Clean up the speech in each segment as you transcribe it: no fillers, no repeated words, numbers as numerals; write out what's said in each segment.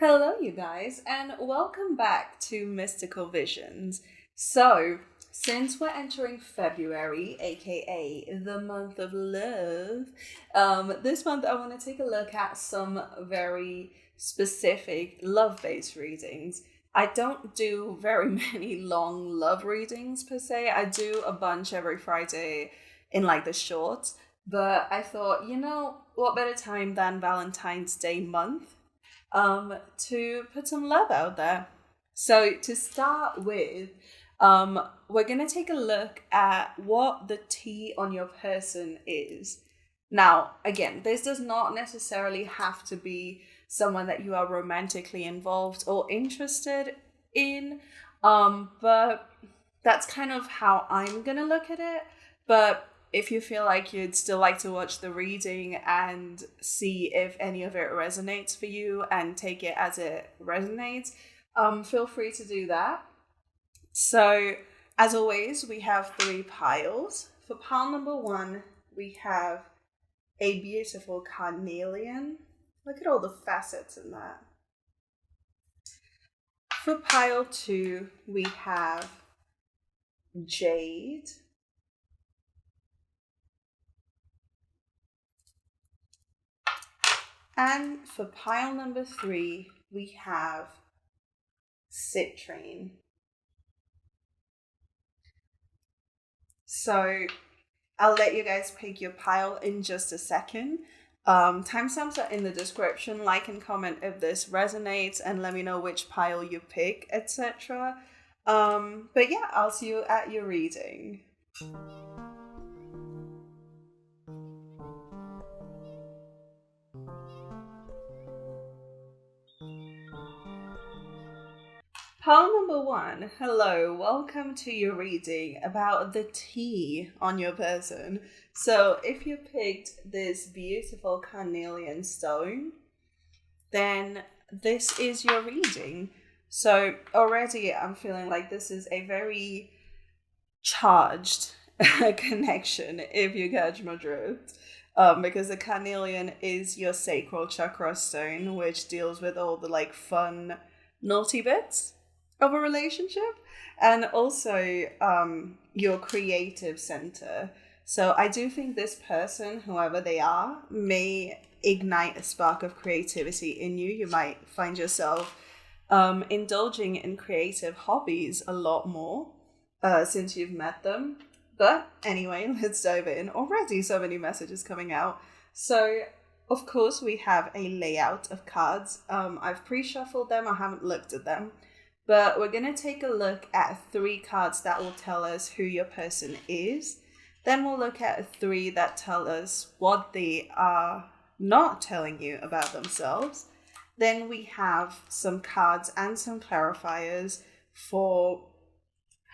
Hello, you guys, and welcome back to Mystical Visions. So, since we're entering February, aka the month of love, this month I want to take a look at some very specific love-based readings. I don't do very many long love readings per se. I do a bunch every Friday in like the shorts, but I thought, what better time than Valentine's Day month? To put some love out there. So to start with, we're gonna take a look at what the T on your person is. Now, again, this does not necessarily have to be someone that you are romantically involved or interested in, but that's kind of how I'm gonna look at it. But if you feel like you'd still like to watch the reading and see if any of it resonates for you and take it as it resonates, feel free to do that. So, as always, we have three piles. For pile number one, we have a beautiful carnelian. Look at all the facets in that. For pile two, we have jade. And for pile number three, we have citrine. So I'll let you guys pick your pile in just a second. Timestamps are in the description. Like and comment if this resonates and let me know which pile you pick, etc. But yeah, I'll see you at your reading. Pile number one, hello, welcome to your reading about the T on your person. So if you picked this beautiful carnelian stone, then this is your reading. So already I'm feeling like this is a very charged connection, if you catch my drift. Because the carnelian is your sacral chakra stone, which deals with all the like fun, naughty bits of a relationship, and also your creative center. So I do think this person, whoever they are, may ignite a spark of creativity in you. You might find yourself indulging in creative hobbies a lot more since you've met them. But anyway, let's dive in. Already so many messages coming out. So of course we have a layout of cards. I've pre-shuffled them. I haven't looked at them. But we're going to take a look at three cards that will tell us who your person is. Then we'll look at three that tell us what they are not telling you about themselves. Then we have some cards and some clarifiers for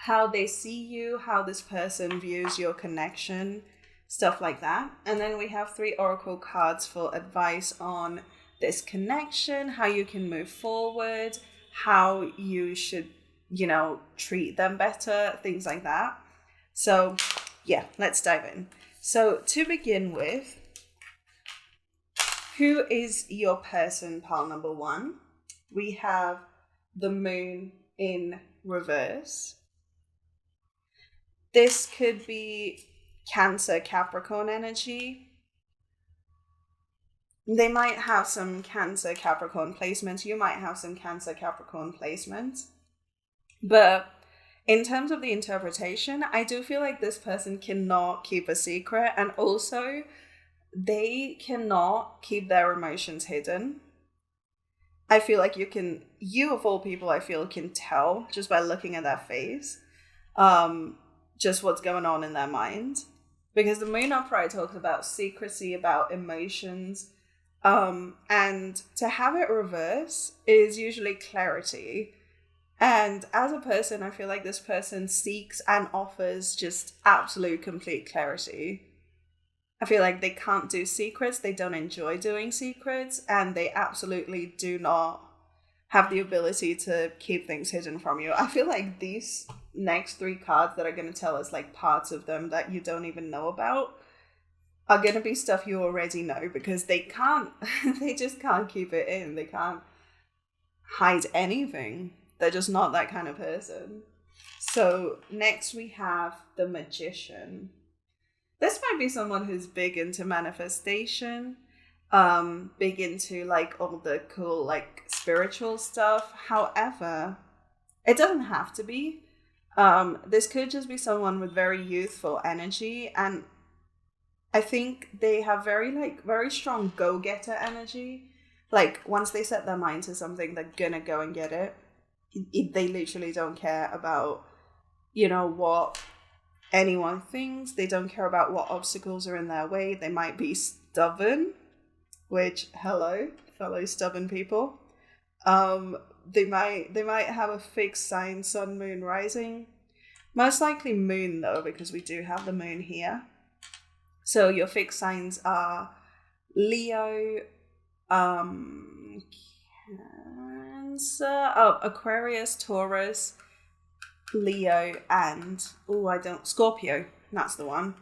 how they see you, how this person views your connection, stuff like that. And then we have three oracle cards for advice on this connection, how you can move forward, how you should, treat them better, things like that. So yeah, let's dive in. So to begin with, who is your person, pile number one? We have the moon in reverse. This could be Cancer, Capricorn energy. They might have some Cancer, Capricorn placements. You might have some Cancer, Capricorn placements. But in terms of the interpretation, I do feel like this person cannot keep a secret. And also, they cannot keep their emotions hidden. I feel like you of all people, I feel can tell just by looking at their face, just what's going on in their mind. Because the moon upright talks about secrecy, about emotions. And to have it reverse is usually clarity. And as a person, I feel like this person seeks and offers just absolute complete clarity. I feel like they can't do secrets. They don't enjoy doing secrets, and they absolutely do not have the ability to keep things hidden from you. I feel like these next three cards that are going to tell us like parts of them that you don't even know about are going to be stuff you already know, because they just can't keep it in. They can't hide anything. They're just not that kind of person. So next we have the magician. This might be someone who's big into manifestation, big into like all the cool like spiritual stuff. However, it doesn't have to be. This could just be someone with very youthful energy, and I think they have very strong go-getter energy. Like once they set their mind to something, they're gonna go and get it. They literally don't care about, what anyone thinks. They don't care about what obstacles are in their way. They might be stubborn, which, hello, fellow stubborn people. They might have a fixed sign, sun, moon, rising. Most likely moon though, because we do have the moon here. So your fixed signs are Leo, Cancer, Aquarius, Taurus, Leo, and Scorpio. That's the one.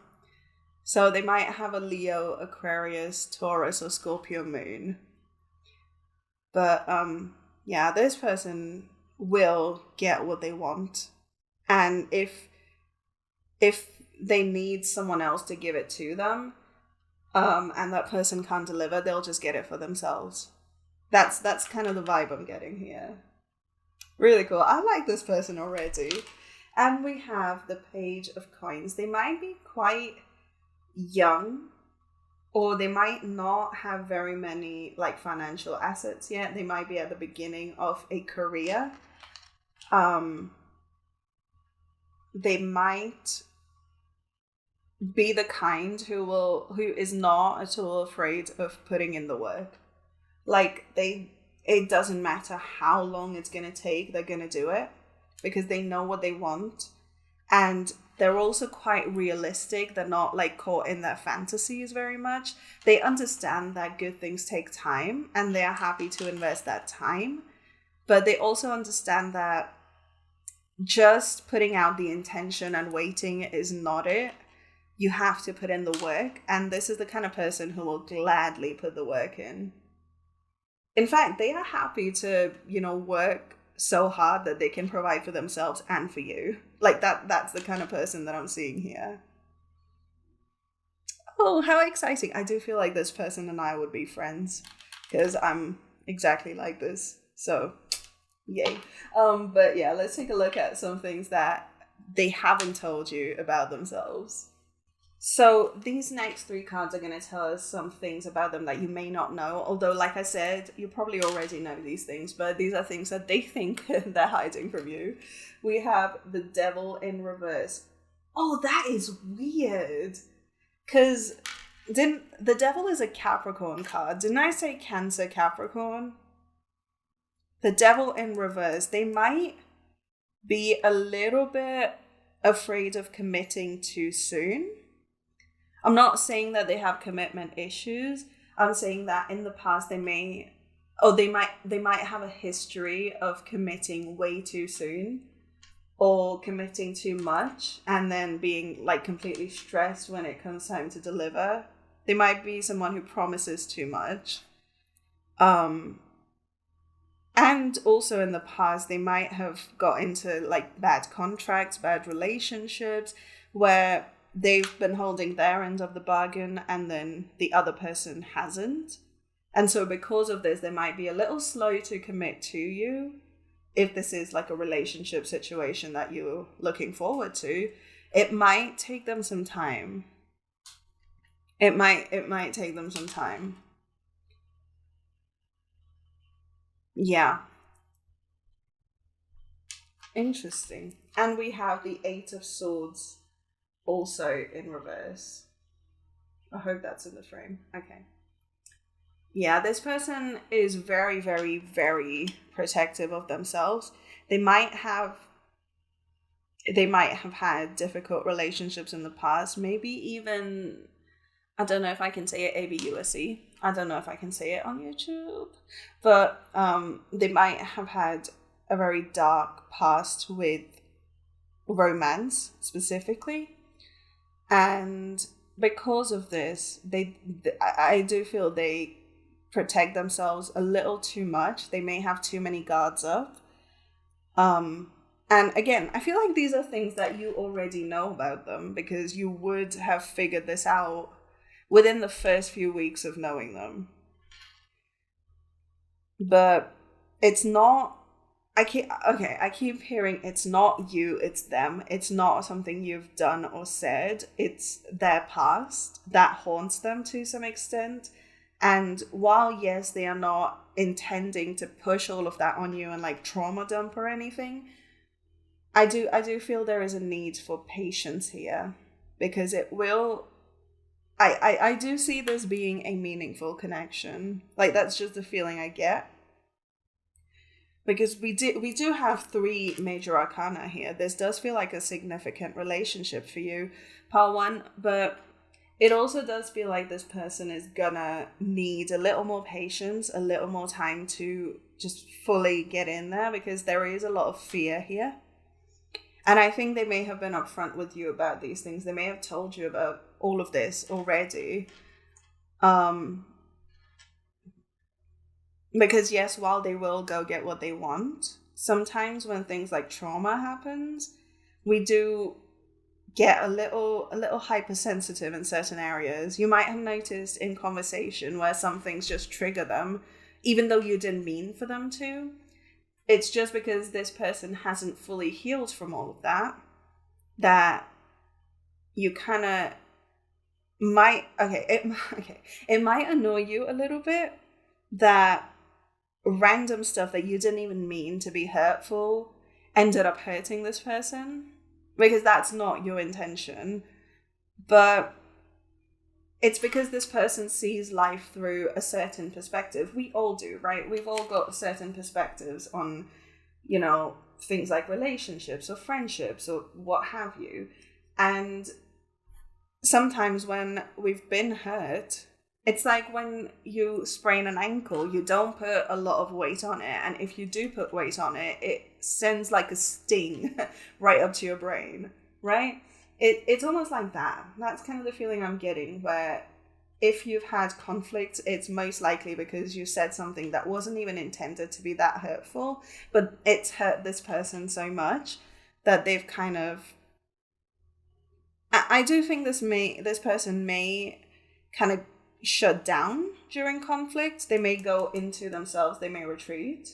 So they might have a Leo, Aquarius, Taurus, or Scorpio moon. But yeah, this person will get what they want, and if they need someone else to give it to them, and that person can't deliver, they'll just get it for themselves. That's kind of the vibe I'm getting here. Really cool. I like this person already. And we have the Page of Coins. They might be quite young, or they might not have very many like financial assets yet. They might be at the beginning of a career. They might be the kind who is not at all afraid of putting in the work. Like it doesn't matter how long it's going to take, they're going to do it because they know what they want. And they're also quite realistic. They're not like caught in their fantasies very much. They understand that good things take time and they are happy to invest that time. But they also understand that just putting out the intention and waiting is not it. You have to put in the work. And this is the kind of person who will gladly put the work in. In fact, they are happy to, work so hard that they can provide for themselves and for you. Like that's the kind of person that I'm seeing here. Oh, how exciting. I do feel like this person and I would be friends because I'm exactly like this. So, yay. But yeah, let's take a look at some things that they haven't told you about themselves. So these next three cards are going to tell us some things about them that you may not know. Although, like I said, you probably already know these things, but these are things that they think they're hiding from you. We have the Devil in reverse. Oh, that is weird. Because the Devil is a Capricorn card. Didn't I say Cancer, Capricorn? The Devil in reverse. They might be a little bit afraid of committing too soon. I'm not saying that they have commitment issues. I'm saying that in the past they might have a history of committing way too soon or committing too much and then being like completely stressed when it comes time to deliver. They might be someone who promises too much. And also in the past they might have got into like bad contracts, bad relationships where they've been holding their end of the bargain and then the other person hasn't. And so because of this, they might be a little slow to commit to you. If this is like a relationship situation that you're looking forward to, it might take them some time. It might take them some time. Yeah. Interesting. And we have the Eight of Swords also in reverse. I hope that's in the frame. Okay. Yeah, this person is very, very, very protective of themselves. They might have had difficult relationships in the past. Maybe even, I don't know if I can say it, ABUSC. I don't know if I can say it on YouTube. But they might have had a very dark past with romance specifically. And because of this, I do feel they protect themselves a little too much. They may have too many guards up. And again, I feel like these are things that you already know about them because you would have figured this out within the first few weeks of knowing them. But it's not, I keep hearing it's not you, it's them. It's not something you've done or said. It's their past that haunts them to some extent. And while, yes, they are not intending to push all of that on you and like trauma dump or anything, I do feel there is a need for patience here because it will, I do see this being a meaningful connection. Like, that's just the feeling I get. Because we do have 3 major arcana here. This does feel like a significant relationship for you, Pile 1, but it also does feel like this person is gonna need a little more patience, a little more time to just fully get in there because there is a lot of fear here. And I think they may have been upfront with you about these things. They may have told you about all of this already. Because yes, while they will go get what they want, sometimes when things like trauma happens, we do get a little hypersensitive in certain areas. You might have noticed in conversation where some things just trigger them, even though you didn't mean for them to. It's just because this person hasn't fully healed from all of that you kind of might, it might annoy you a little bit that random stuff that you didn't even mean to be hurtful ended up hurting this person, because that's not your intention. But it's because this person sees life through a certain perspective. We all do, right? We've all got certain perspectives on, you know, things like relationships or friendships or what have you. And sometimes when we've been hurt, it's like when you sprain an ankle, you don't put a lot of weight on it. And if you do put weight on it, it sends like a sting right up to your brain, right? It's almost like that. That's kind of the feeling I'm getting, where if you've had conflict, it's most likely because you said something that wasn't even intended to be that hurtful, but it's hurt this person so much that they've kind of... I do think this person may kind of shut down during conflict. They may go into themselves. They may retreat.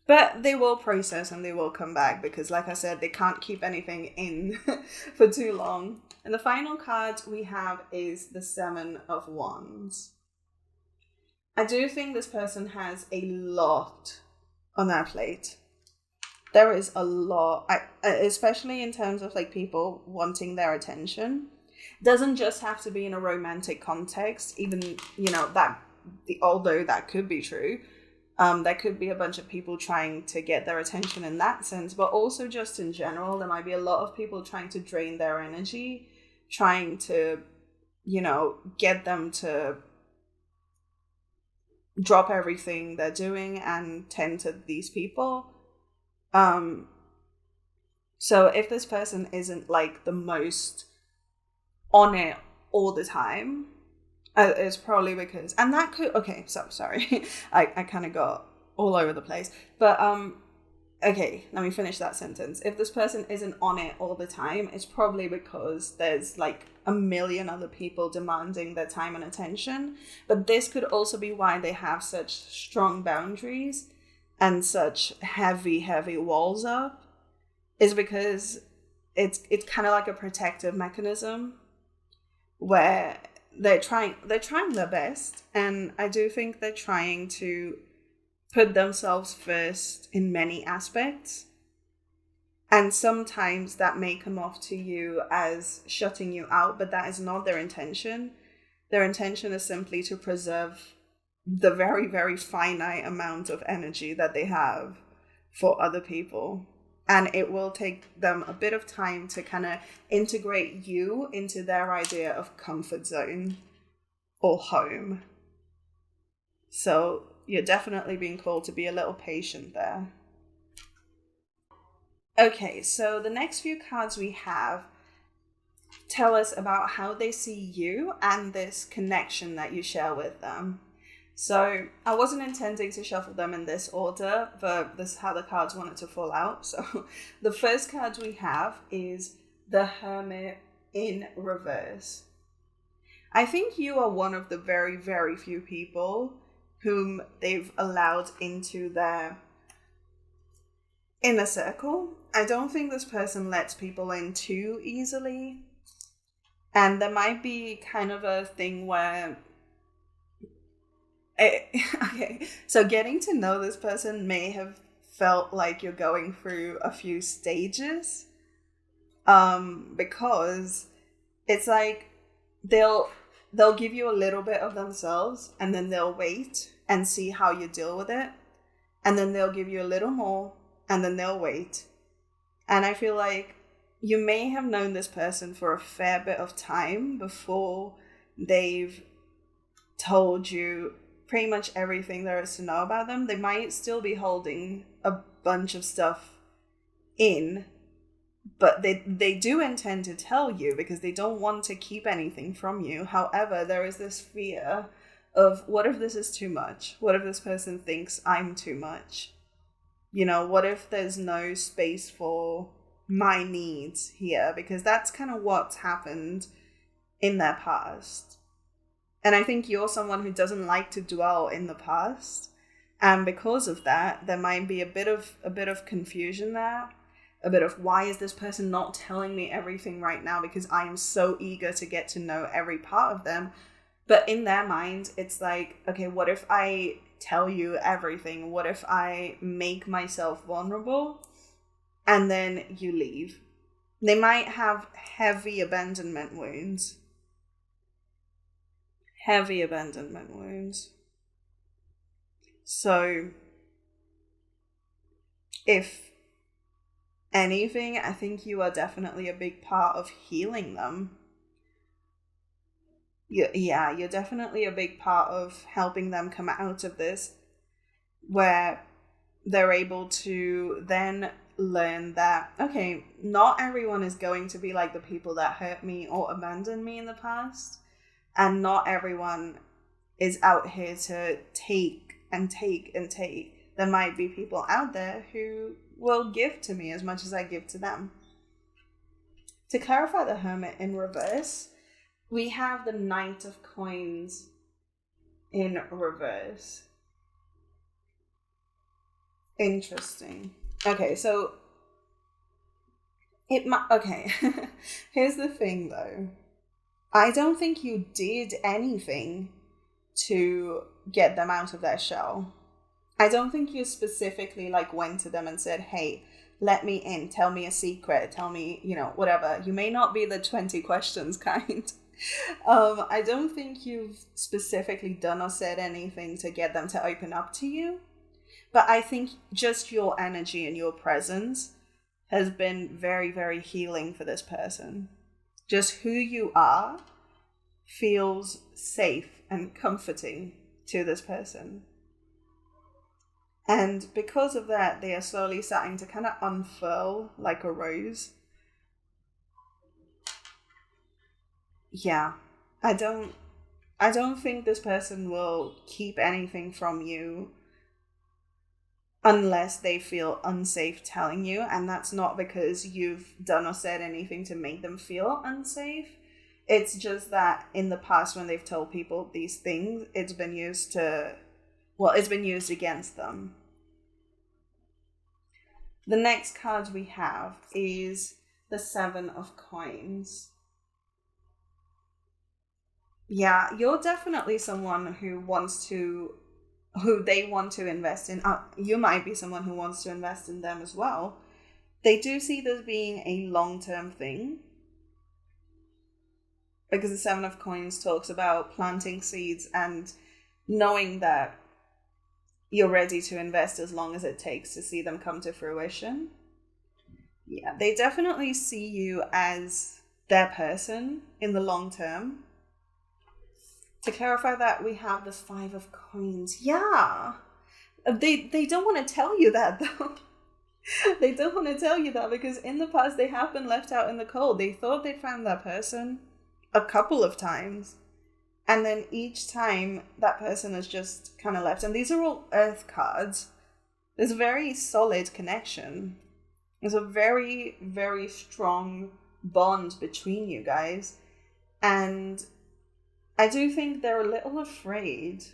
But they will process and they will come back because, like I said, they can't keep anything in for too long. And the final card we have is the 7 of Wands. I do think this person has a lot on their plate. There is a lot, especially in terms of like people wanting their attention. Doesn't just have to be in a romantic context, even, you know, although that could be true. There could be a bunch of people trying to get their attention in that sense, but also just in general, there might be a lot of people trying to drain their energy, trying to, you know, get them to drop everything they're doing and tend to these people. So if this person isn't like the most on it all the time, it's probably because, and that could, okay, so sorry, I kind of got all over the place, but okay, let me finish that sentence. If this person isn't on it all the time, it's probably because there's like a million other people demanding their time and attention. But this could also be why they have such strong boundaries and such heavy walls up, is because it's kind of like a protective mechanism where they're trying their best, and I do think they're trying to put themselves first in many aspects. And sometimes that may come off to you as shutting you out, but that is not their intention. Their intention is simply to preserve the very, very finite amount of energy that they have for other people. And it will take them a bit of time to kind of integrate you into their idea of comfort zone or home. So you're definitely being called to be a little patient there. Okay, so the next few cards we have tell us about how they see you and this connection that you share with them. So I wasn't intending to shuffle them in this order, but this is how the cards wanted to fall out. So the first card we have is the Hermit in reverse. I think you are one of the very, very few people whom they've allowed into their inner circle. I don't think this person lets people in too easily. And there might be kind of a thing where... Okay, so getting to know this person may have felt like you're going through a few stages. Because it's like they'll give you a little bit of themselves and then they'll wait and see how you deal with it. And then they'll give you a little more and then they'll wait. And I feel like you may have known this person for a fair bit of time before they've told you pretty much everything there is to know about them. They might still be holding a bunch of stuff in, but they do intend to tell you because they don't want to keep anything from you. However, there is this fear of, what if this is too much? What if this person thinks I'm too much? You know, what if there's no space for my needs here? Because that's kind of what's happened in their past. And I think you're someone who doesn't like to dwell in the past. And because of that, there might be a bit of confusion there. A bit of, why is this person not telling me everything right now? Because I am so eager to get to know every part of them. But in their mind, it's like, okay, what if I tell you everything? What if I make myself vulnerable and then you leave? They might have heavy abandonment wounds. Heavy abandonment wounds. So, if anything, I think you are definitely a big part of healing them. Yeah, you're definitely a big part of helping them come out of this, where they're able to then learn that, okay, not everyone is going to be like the people that hurt me or abandoned me in the past, and not everyone is out here to take and take and take. There might be people out there who will give to me as much as I give to them. To clarify the Hermit in reverse, we have the Knight of Coins in reverse. Interesting. Okay, so okay. Here's the thing though. I don't think you did anything to get them out of their shell. I don't think you specifically went to them and said, hey, let me in, tell me a secret, tell me, whatever. You may not be the 20 questions kind. I don't think you've specifically done or said anything to get them to open up to you. But I think just your energy and your presence has been very, very healing for this person. Just who you are feels safe and comforting to this person. And because of that, they are slowly starting to kind of unfurl like a rose. Yeah, I don't think this person will keep anything from you unless they feel unsafe telling you. And that's not because you've done or said anything to make them feel unsafe. It's just that in the past, when they've told people these things, it's been used against them. The next card we have is the Seven of Coins. Yeah, you're definitely someone who they want to invest in. You might be someone who wants to invest in them as well. They do see this being a long-term thing, because the Seven of Coins talks about planting seeds and knowing that you're ready to invest as long as it takes to see them come to fruition. Yeah, they definitely see you as their person in the long term. To clarify that, we have the Five of Coins. Yeah, they don't want to tell you that though. They don't want to tell you that because in the past they have been left out in the cold. They thought they'd found that person a couple of times. And then each time that person has just kind of left. And these are all earth cards. There's a very solid connection. There's a very, very strong bond between you guys. And I do think they're a little afraid.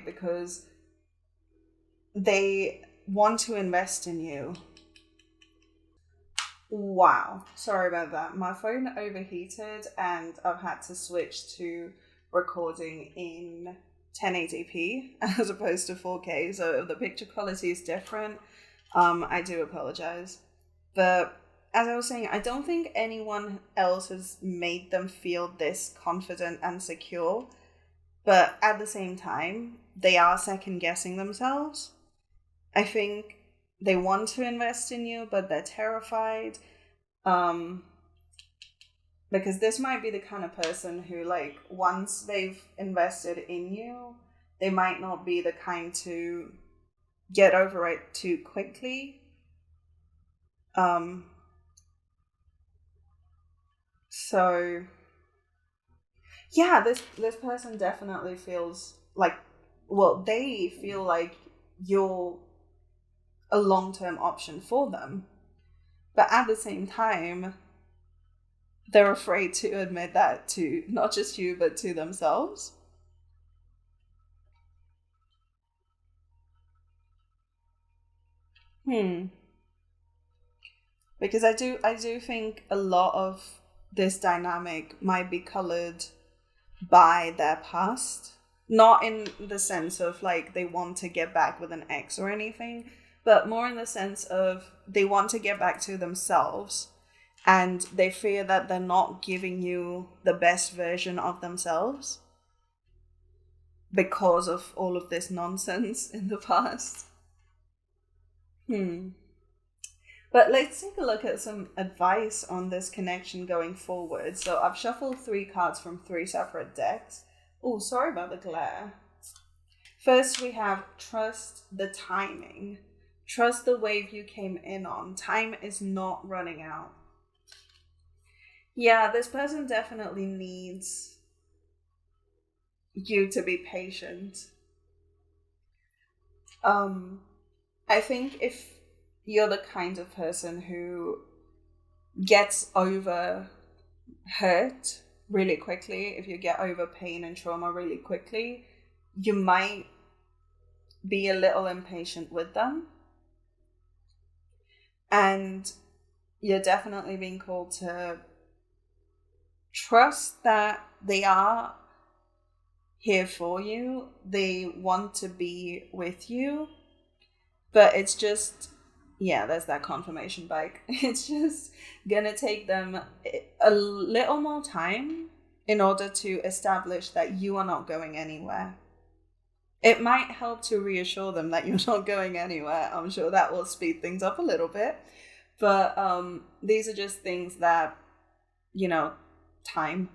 Because they want to invest in you. Wow. Sorry about that. My phone overheated and I've had to switch to recording in 1080p as opposed to 4K. So if the picture quality is different, I do apologize. But as I was saying, I don't think anyone else has made them feel this confident and secure. But at the same time, they are second guessing themselves. I think they want to invest in you, but they're terrified. Because this might be the kind of person who, like, once they've invested in you, they might not be the kind to get over it too quickly. So yeah, this person definitely feels like, well, they feel like you're a long-term option for them. But at the same time, they're afraid to admit that to not just you, but to themselves. Because I do think a lot of this dynamic might be colored by their past. Not in the sense of like they want to get back with an ex or anything, but more in the sense of they want to get back to themselves and they fear that they're not giving you the best version of themselves because of all of this nonsense in the past. But let's take a look at some advice on this connection going forward. So I've shuffled 3 cards from 3 separate decks. Oh, sorry about the glare. First, we have trust the timing. Trust the wave you came in on. Time is not running out. Yeah, this person definitely needs you to be patient. I think if you're the kind of person who gets over hurt really quickly, if you get over pain and trauma really quickly, you might be a little impatient with them. And you're definitely being called to trust that they are here for you. They want to be with you. But it's just, yeah, there's that confirmation bike. It's just gonna take them a little more time in order to establish that you are not going anywhere. It might help to reassure them that you're not going anywhere. I'm sure that will speed things up a little bit. But these are just things that, time.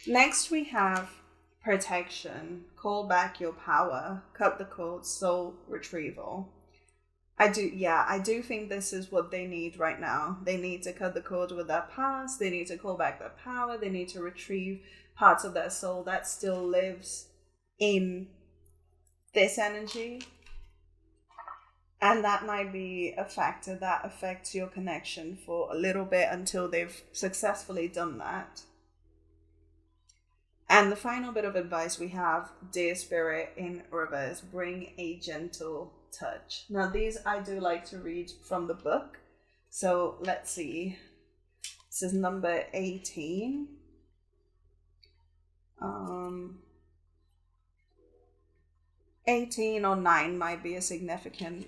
Next we have protection, call back your power, cut the cord, soul retrieval. I do think this is what they need right now. They need to cut the cord with their past, they need to call back their power, they need to retrieve parts of their soul that still lives in this energy. And that might be a factor that affects your connection for a little bit until they've successfully done that. And the final bit of advice we have, Dear Spirit in reverse, bring a gentle touch. Now these I do like to read from the book. So let's see. This is number 18. 18 or 9 might be a significant...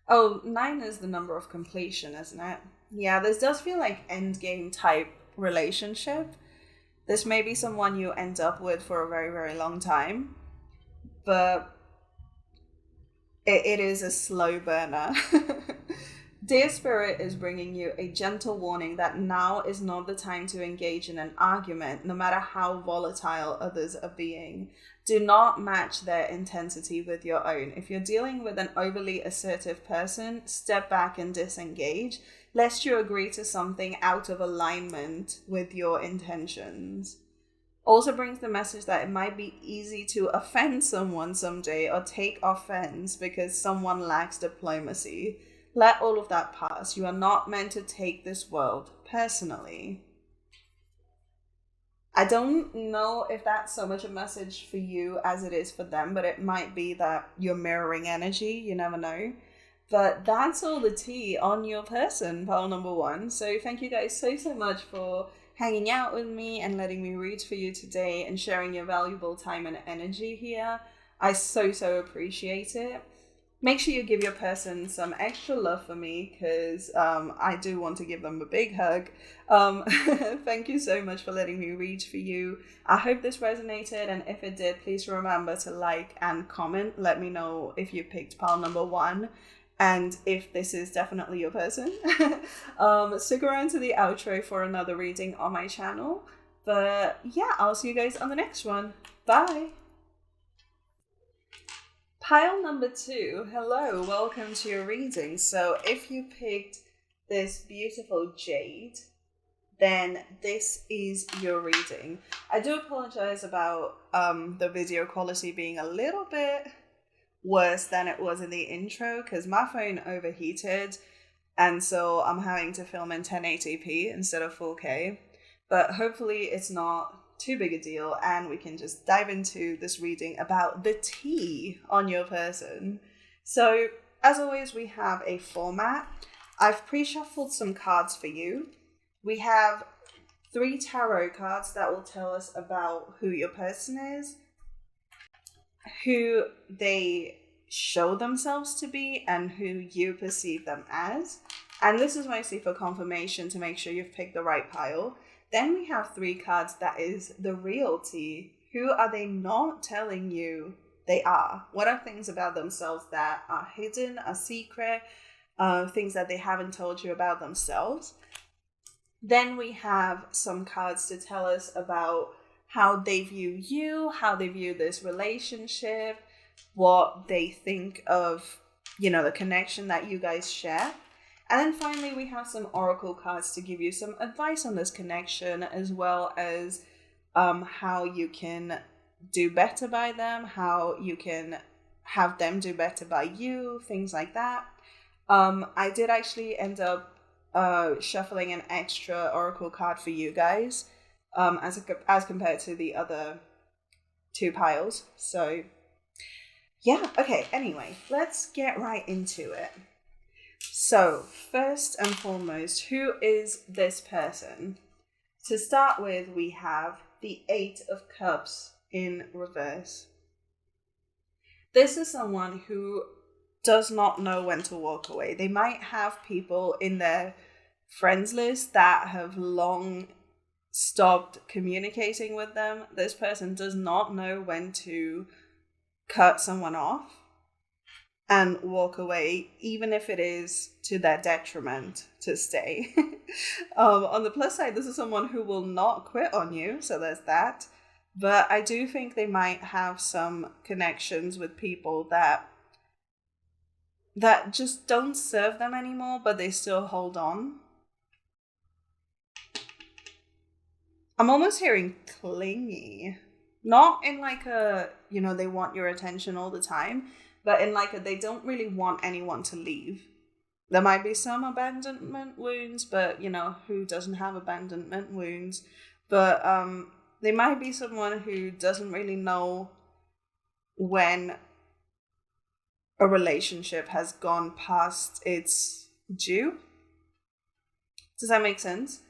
Oh, 9 is the number of completion, isn't it? Yeah, this does feel like endgame type relationship. This may be someone you end up with for a very, very long time, but it is a slow burner. Dear Spirit is bringing you a gentle warning that now is not the time to engage in an argument, no matter how volatile others are being. Do not match their intensity with your own. If you're dealing with an overly assertive person, step back and disengage, lest you agree to something out of alignment with your intentions. Also brings the message that it might be easy to offend someone someday or take offense because someone lacks diplomacy. Let all of that pass. You are not meant to take this world personally. I don't know if that's so much a message for you as it is for them, but it might be that you're mirroring energy. You never know. But that's all the tea on your person, pile number 1. So thank you guys so much for hanging out with me and letting me read for you today and sharing your valuable time and energy here. I so appreciate it. Make sure you give your person some extra love for me because I do want to give them a big hug. Thank you so much for letting me read for you. I hope this resonated, and if it did, please remember to like and comment. Let me know if you picked pile number 1 and if this is definitely your person. Stick around to the outro for another reading on my channel. But yeah, I'll see you guys on the next one. Bye! Pile number 2, hello, welcome to your reading. So if you picked this beautiful jade, then this is your reading. I do apologize about the video quality being a little bit worse than it was in the intro because my phone overheated and so I'm having to film in 1080p instead of 4K. But hopefully it's not too big a deal and we can just dive into this reading about the tea on your person. So as always, we have a format. I've pre-shuffled some cards for you. We have 3 tarot cards that will tell us about who your person is, who they show themselves to be, and who you perceive them as. And this is mostly for confirmation to make sure you've picked the right pile. Then we have 3 cards that is the real tea. Who are they not telling you they are? What are things about themselves that are hidden, are secret, things that they haven't told you about themselves? Then we have some cards to tell us about how they view you, how they view this relationship, what they think of, the connection that you guys share. And then finally, we have some oracle cards to give you some advice on this connection, as well as how you can do better by them, how you can have them do better by you, things like that. I did actually end up shuffling an extra oracle card for you guys, as compared to the other 2 piles. So yeah, okay, anyway, let's get right into it. So, first and foremost, who is this person? To start with, we have the 8 of Cups in reverse. This is someone who does not know when to walk away. They might have people in their friends list that have long stopped communicating with them. This person does not know when to cut someone off and walk away, even if it is to their detriment to stay. On the plus side, this is someone who will not quit on you, so there's that. But I do think they might have some connections with people that just don't serve them anymore, but they still hold on. I'm almost hearing clingy. Not in like a, they want your attention all the time, but in like they don't really want anyone to leave. There might be some abandonment wounds, but who doesn't have abandonment wounds? But they might be someone who doesn't really know when a relationship has gone past its due. Does that make sense?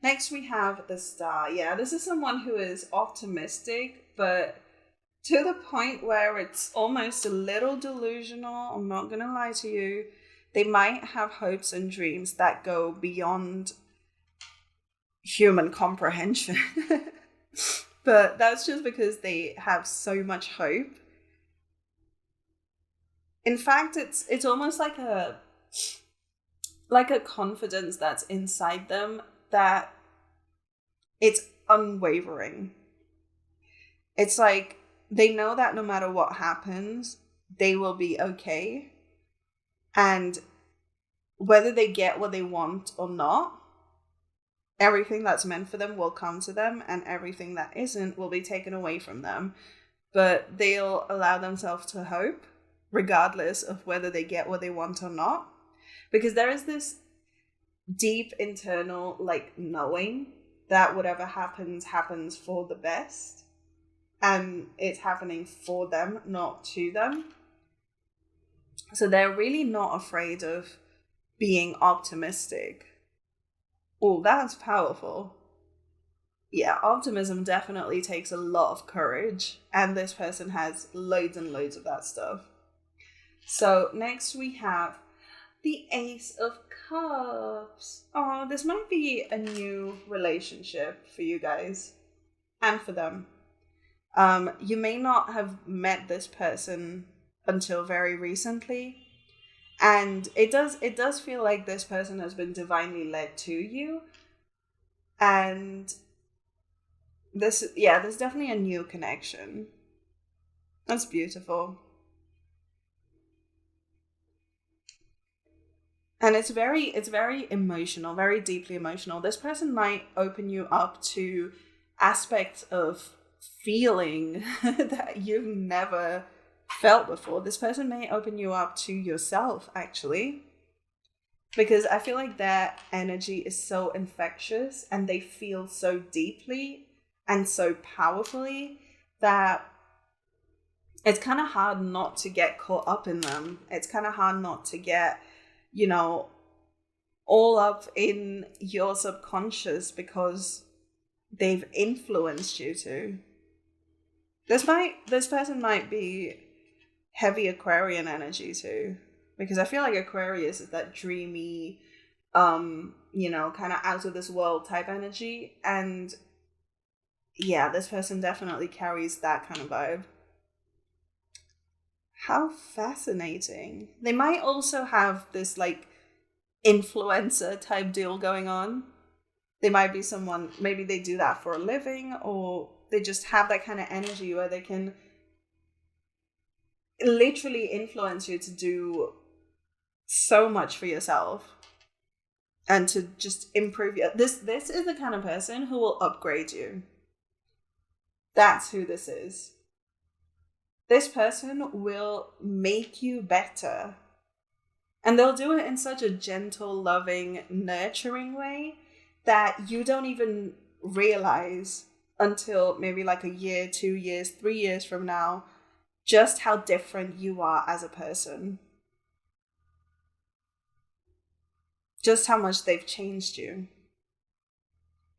Next we have the Star. Yeah, this is someone who is optimistic, but to the point where it's almost a little delusional. I'm not going to lie to you. They might have hopes and dreams that go beyond human comprehension. But that's just because they have so much hope in fact, it's almost like a confidence that's inside them that it's unwavering. It's like they know that no matter what happens, they will be okay. And whether they get what they want or not, everything that's meant for them will come to them, and everything that isn't will be taken away from them. But they'll allow themselves to hope, regardless of whether they get what they want or not. Because there is this deep internal, like, knowing that whatever happens, happens for the best. And it's happening for them, not to them. So they're really not afraid of being optimistic. Oh, that's powerful. Yeah, optimism definitely takes a lot of courage. And this person has loads and loads of that stuff. So next we have the Ace of Cups. Oh, this might be a new relationship for you guys. And for them. You may not have met this person until very recently, and it does feel like this person has been divinely led to you, and there's definitely a new connection. That's beautiful. And it's very emotional, very deeply emotional. This person might open you up to aspects of feeling that you've never felt before. This person may open you up to yourself, actually, because I feel like their energy is so infectious and they feel so deeply and so powerfully that it's kind of hard not to get caught up in them. It's kind of hard not to get, all up in your subconscious because they've influenced you to. This person might be heavy Aquarian energy too, because I feel like Aquarius is that dreamy, kind of out of this world type energy, and yeah, this person definitely carries that kind of vibe. How fascinating. They might also have this like influencer type deal going on. They might be someone, maybe they do that for a living, or they just have that kind of energy where they can literally influence you to do so much for yourself and to just improve you. This is the kind of person who will upgrade you. That's who this is. This person will make you better. And they'll do it in such a gentle, loving, nurturing way that you don't even realize until maybe like a year, 2 years, 3 years from now, just how different you are as a person. Just how much they've changed you.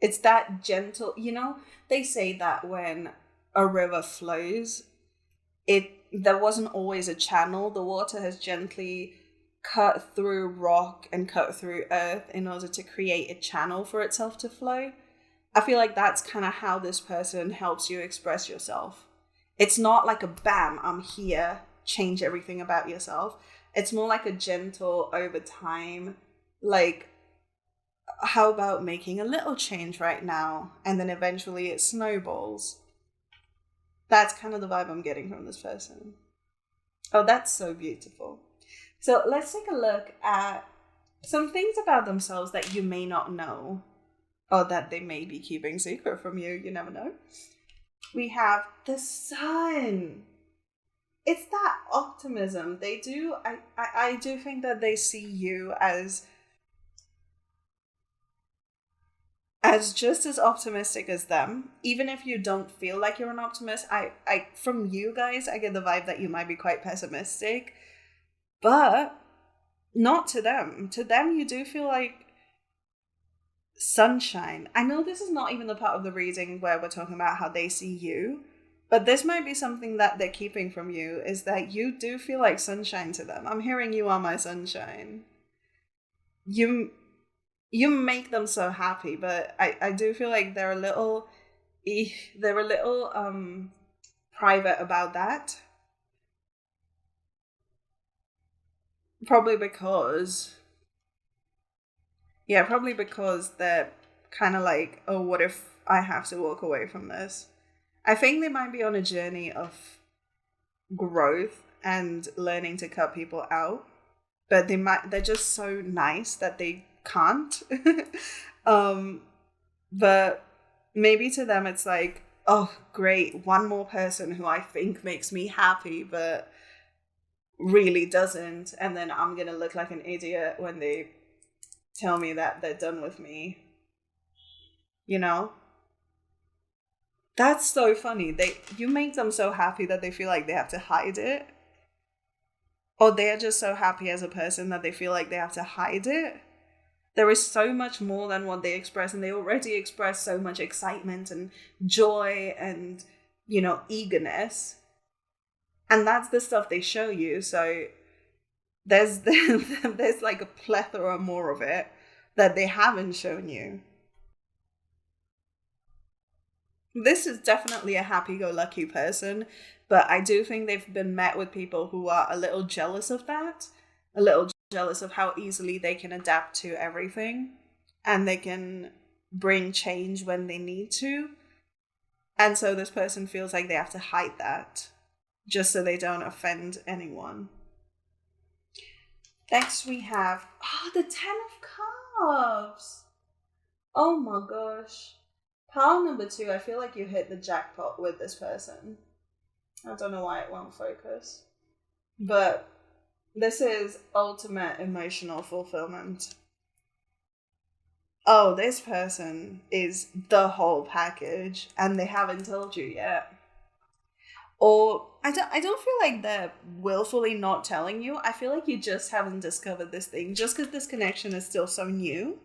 It's that gentle, they say that when a river flows, there wasn't always a channel. The water has gently cut through rock and cut through earth in order to create a channel for itself to flow. I feel like that's kind of how this person helps you express yourself. It's not like a bam, I'm here, change everything about yourself. It's more like a gentle, over time, like, how about making a little change right now? And then eventually it snowballs. That's kind of the vibe I'm getting from this person. Oh, that's so beautiful. So let's take a look at some things about themselves that you may not know, or that they may be keeping secret from you. You never know. We have the Sun. It's that optimism. They do. I do think that they see you as just as optimistic as them. Even if you don't feel like you're an optimist, I from you guys, I get the vibe that you might be quite pessimistic. But not to them. To them, you do feel like sunshine. I know this is not even the part of the reading where we're talking about how they see you, but this might be something that they're keeping from you, is that you do feel like sunshine to them. I'm hearing you are my sunshine. You make them so happy, but I do feel like they're a little private about that. Probably because, probably because they're kind of like, oh, what if I have to walk away from this? I think they might be on a journey of growth and learning to cut people out, but they're just so nice that they can't. um, but maybe to them it's like, oh, great, one more person who I think makes me happy, but really doesn't, and then I'm gonna look like an idiot when they tell me that they're done with me. You know? That's so funny. You make them so happy that they feel like they have to hide it. Or they're just so happy as a person that they feel like they have to hide it. There is so much more than what they express, and they already express so much excitement and joy and, eagerness. And that's the stuff they show you. So there's there's like a plethora more of it that they haven't shown you. This is definitely a happy-go-lucky person, but I do think they've been met with people who are a little jealous of that, a little jealous of how easily they can adapt to everything, and they can bring change when they need to. And so this person feels like they have to hide that just so they don't offend anyone. Next we have, the 10 of Cups. Oh my gosh. Pile number 2, I feel like you hit the jackpot with this person. I don't know why it won't focus. But this is ultimate emotional fulfillment. Oh, this person is the whole package and they haven't told you yet. Or I don't feel like they're willfully not telling you. I feel like you just haven't discovered this thing just because this connection is still so new.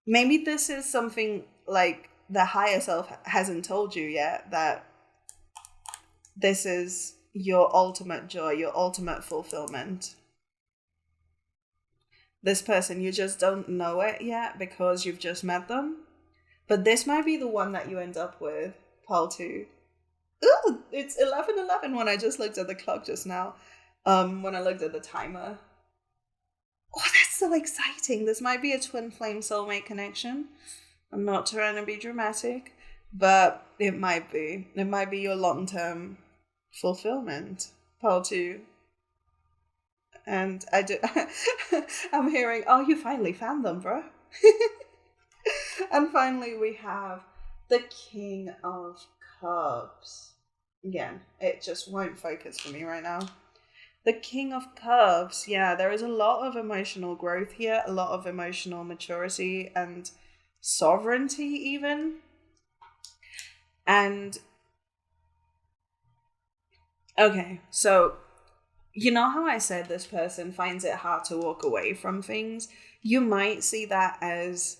Maybe this is something like the higher self hasn't told you yet, that this is your ultimate joy, your ultimate fulfillment. This person, you just don't know it yet because you've just met them. But this might be the one that you end up with, pile 2. Ooh, it's 11:11 when I just looked at the clock just now. When I looked at the timer. Oh, that's so exciting. This might be a twin flame soulmate connection. I'm not trying to be dramatic, but it might be. It might be your long-term fulfillment. Pile 2. And I'm hearing, oh, you finally found them, bro. And finally we have the King of Cups. Again, it just won't focus for me right now. The King of Cups, yeah, there is a lot of emotional growth here, a lot of emotional maturity and sovereignty even. And, okay, so, you know how I said this person finds it hard to walk away from things? You might see that as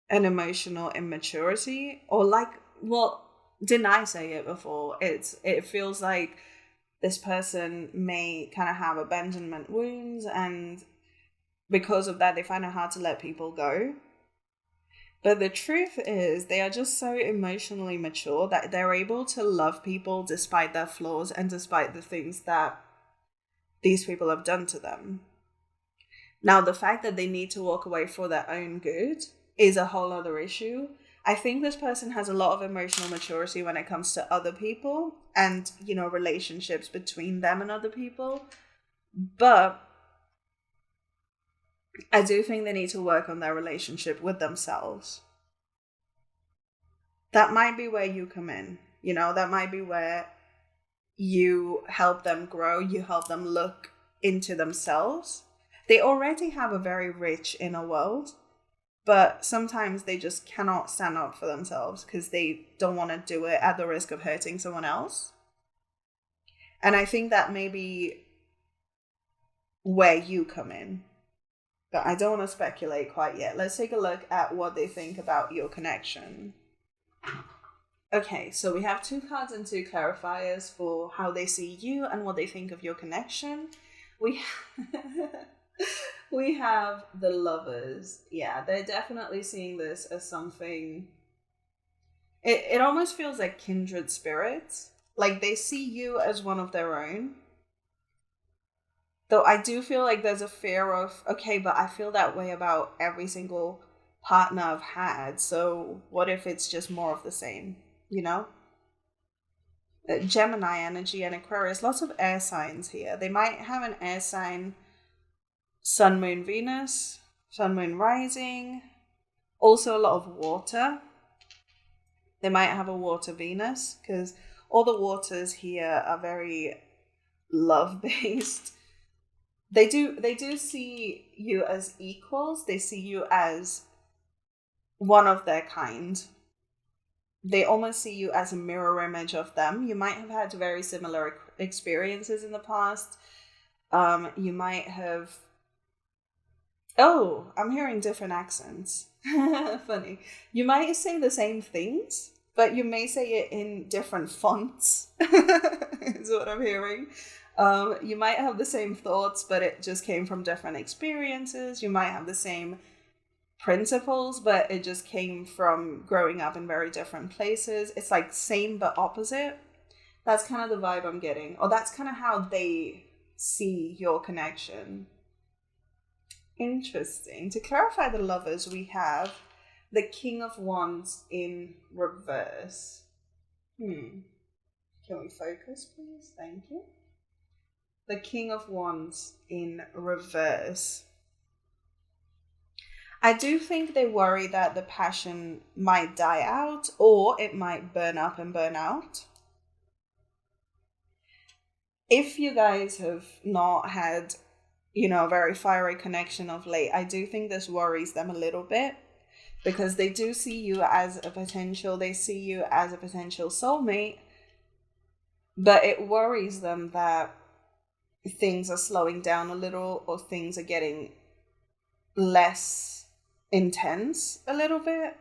an emotional immaturity, or like, well, didn't I say it before? It feels like this person may kind of have abandonment wounds, and because of that, they find it hard to let people go. But the truth is, they are just so emotionally mature that they're able to love people despite their flaws and despite the things that these people have done to them. Now, the fact that they need to walk away for their own good is a whole other issue. I think this person has a lot of emotional maturity when it comes to other people and, relationships between them and other people. But I do think they need to work on their relationship with themselves. That might be where you come in. That might be where you help them grow. You help them look into themselves. They already have a very rich inner world. But sometimes they just cannot stand up for themselves because they don't want to do it at the risk of hurting someone else. And I think that may be where you come in. But I don't want to speculate quite yet. Let's take a look at what they think about your connection. Okay, so we have 2 cards and 2 clarifiers for how they see you and what they think of your connection. We have the Lovers. Yeah, they're definitely seeing this as something. It almost feels like kindred spirits. Like they see you as one of their own. Though I do feel like there's a fear of, okay, but I feel that way about every single partner I've had. So what if it's just more of the same, you know? Gemini energy and Aquarius, lots of air signs here. They might have an air sign, Sun, Moon, Venus, Sun, Moon, Rising. Also a lot of water. They might have a water Venus because all the waters here are very love-based. They do see you as equals. They see you as one of their kind. They almost see you as a mirror image of them. You might have had very similar experiences in the past. You might have... Oh, I'm hearing different accents. Funny. You might say the same things, but you may say it in different fonts. Is what I'm hearing. You might have the same thoughts, but it just came from different experiences. You might have the same principles, but it just came from growing up in very different places. It's like same but opposite. That's kind of the vibe I'm getting. Or that's kind of how they see your connection. Interesting. To clarify the lovers, we have the King of Wands in reverse. Can we focus, please? Thank you. The King of Wands in reverse. I do think they worry that the passion might die out or it might burn up and burn out. If you guys have not had, a very fiery connection of late, I do think this worries them a little bit because they do see you as a potential, they see you as a potential soulmate, but it worries them that things are slowing down a little or things are getting less intense a little bit.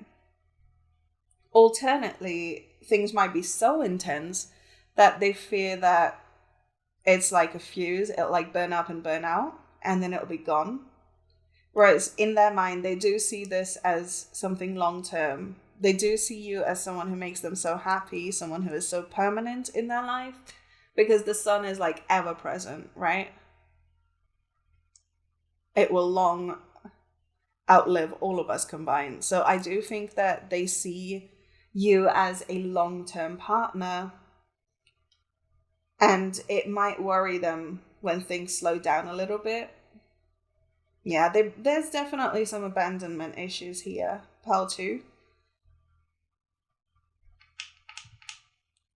Alternately, things might be so intense that they fear that it's like a fuse, it'll like burn up and burn out and then it'll be gone. Whereas in their mind, they do see this as something long term. They do see you as someone who makes them so happy, someone who is so permanent in their life, because the sun is like ever present, right? It will long outlive all of us combined. So I do think that they see you as a long-term partner, and it might worry them when things slow down a little bit. Yeah, there's definitely some abandonment issues here, Pal 2.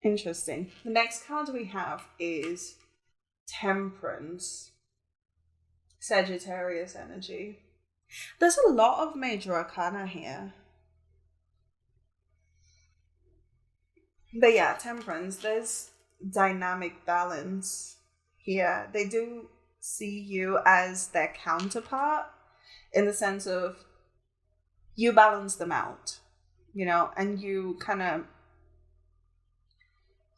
Interesting. The next card we have is Temperance. Sagittarius energy. There's a lot of major arcana here. But yeah, Temperance, there's dynamic balance here. They do see you as their counterpart in the sense of you balance them out, and you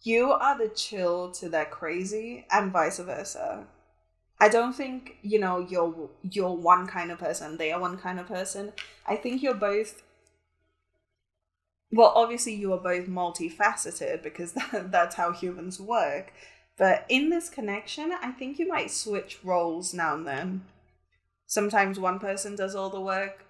you are the chill to their crazy and vice versa. I don't think, you're one kind of person, they are one kind of person. I think you're both, well, obviously you are both multifaceted because that's how humans work. But in this connection, I think you might switch roles now and then. Sometimes one person does all the work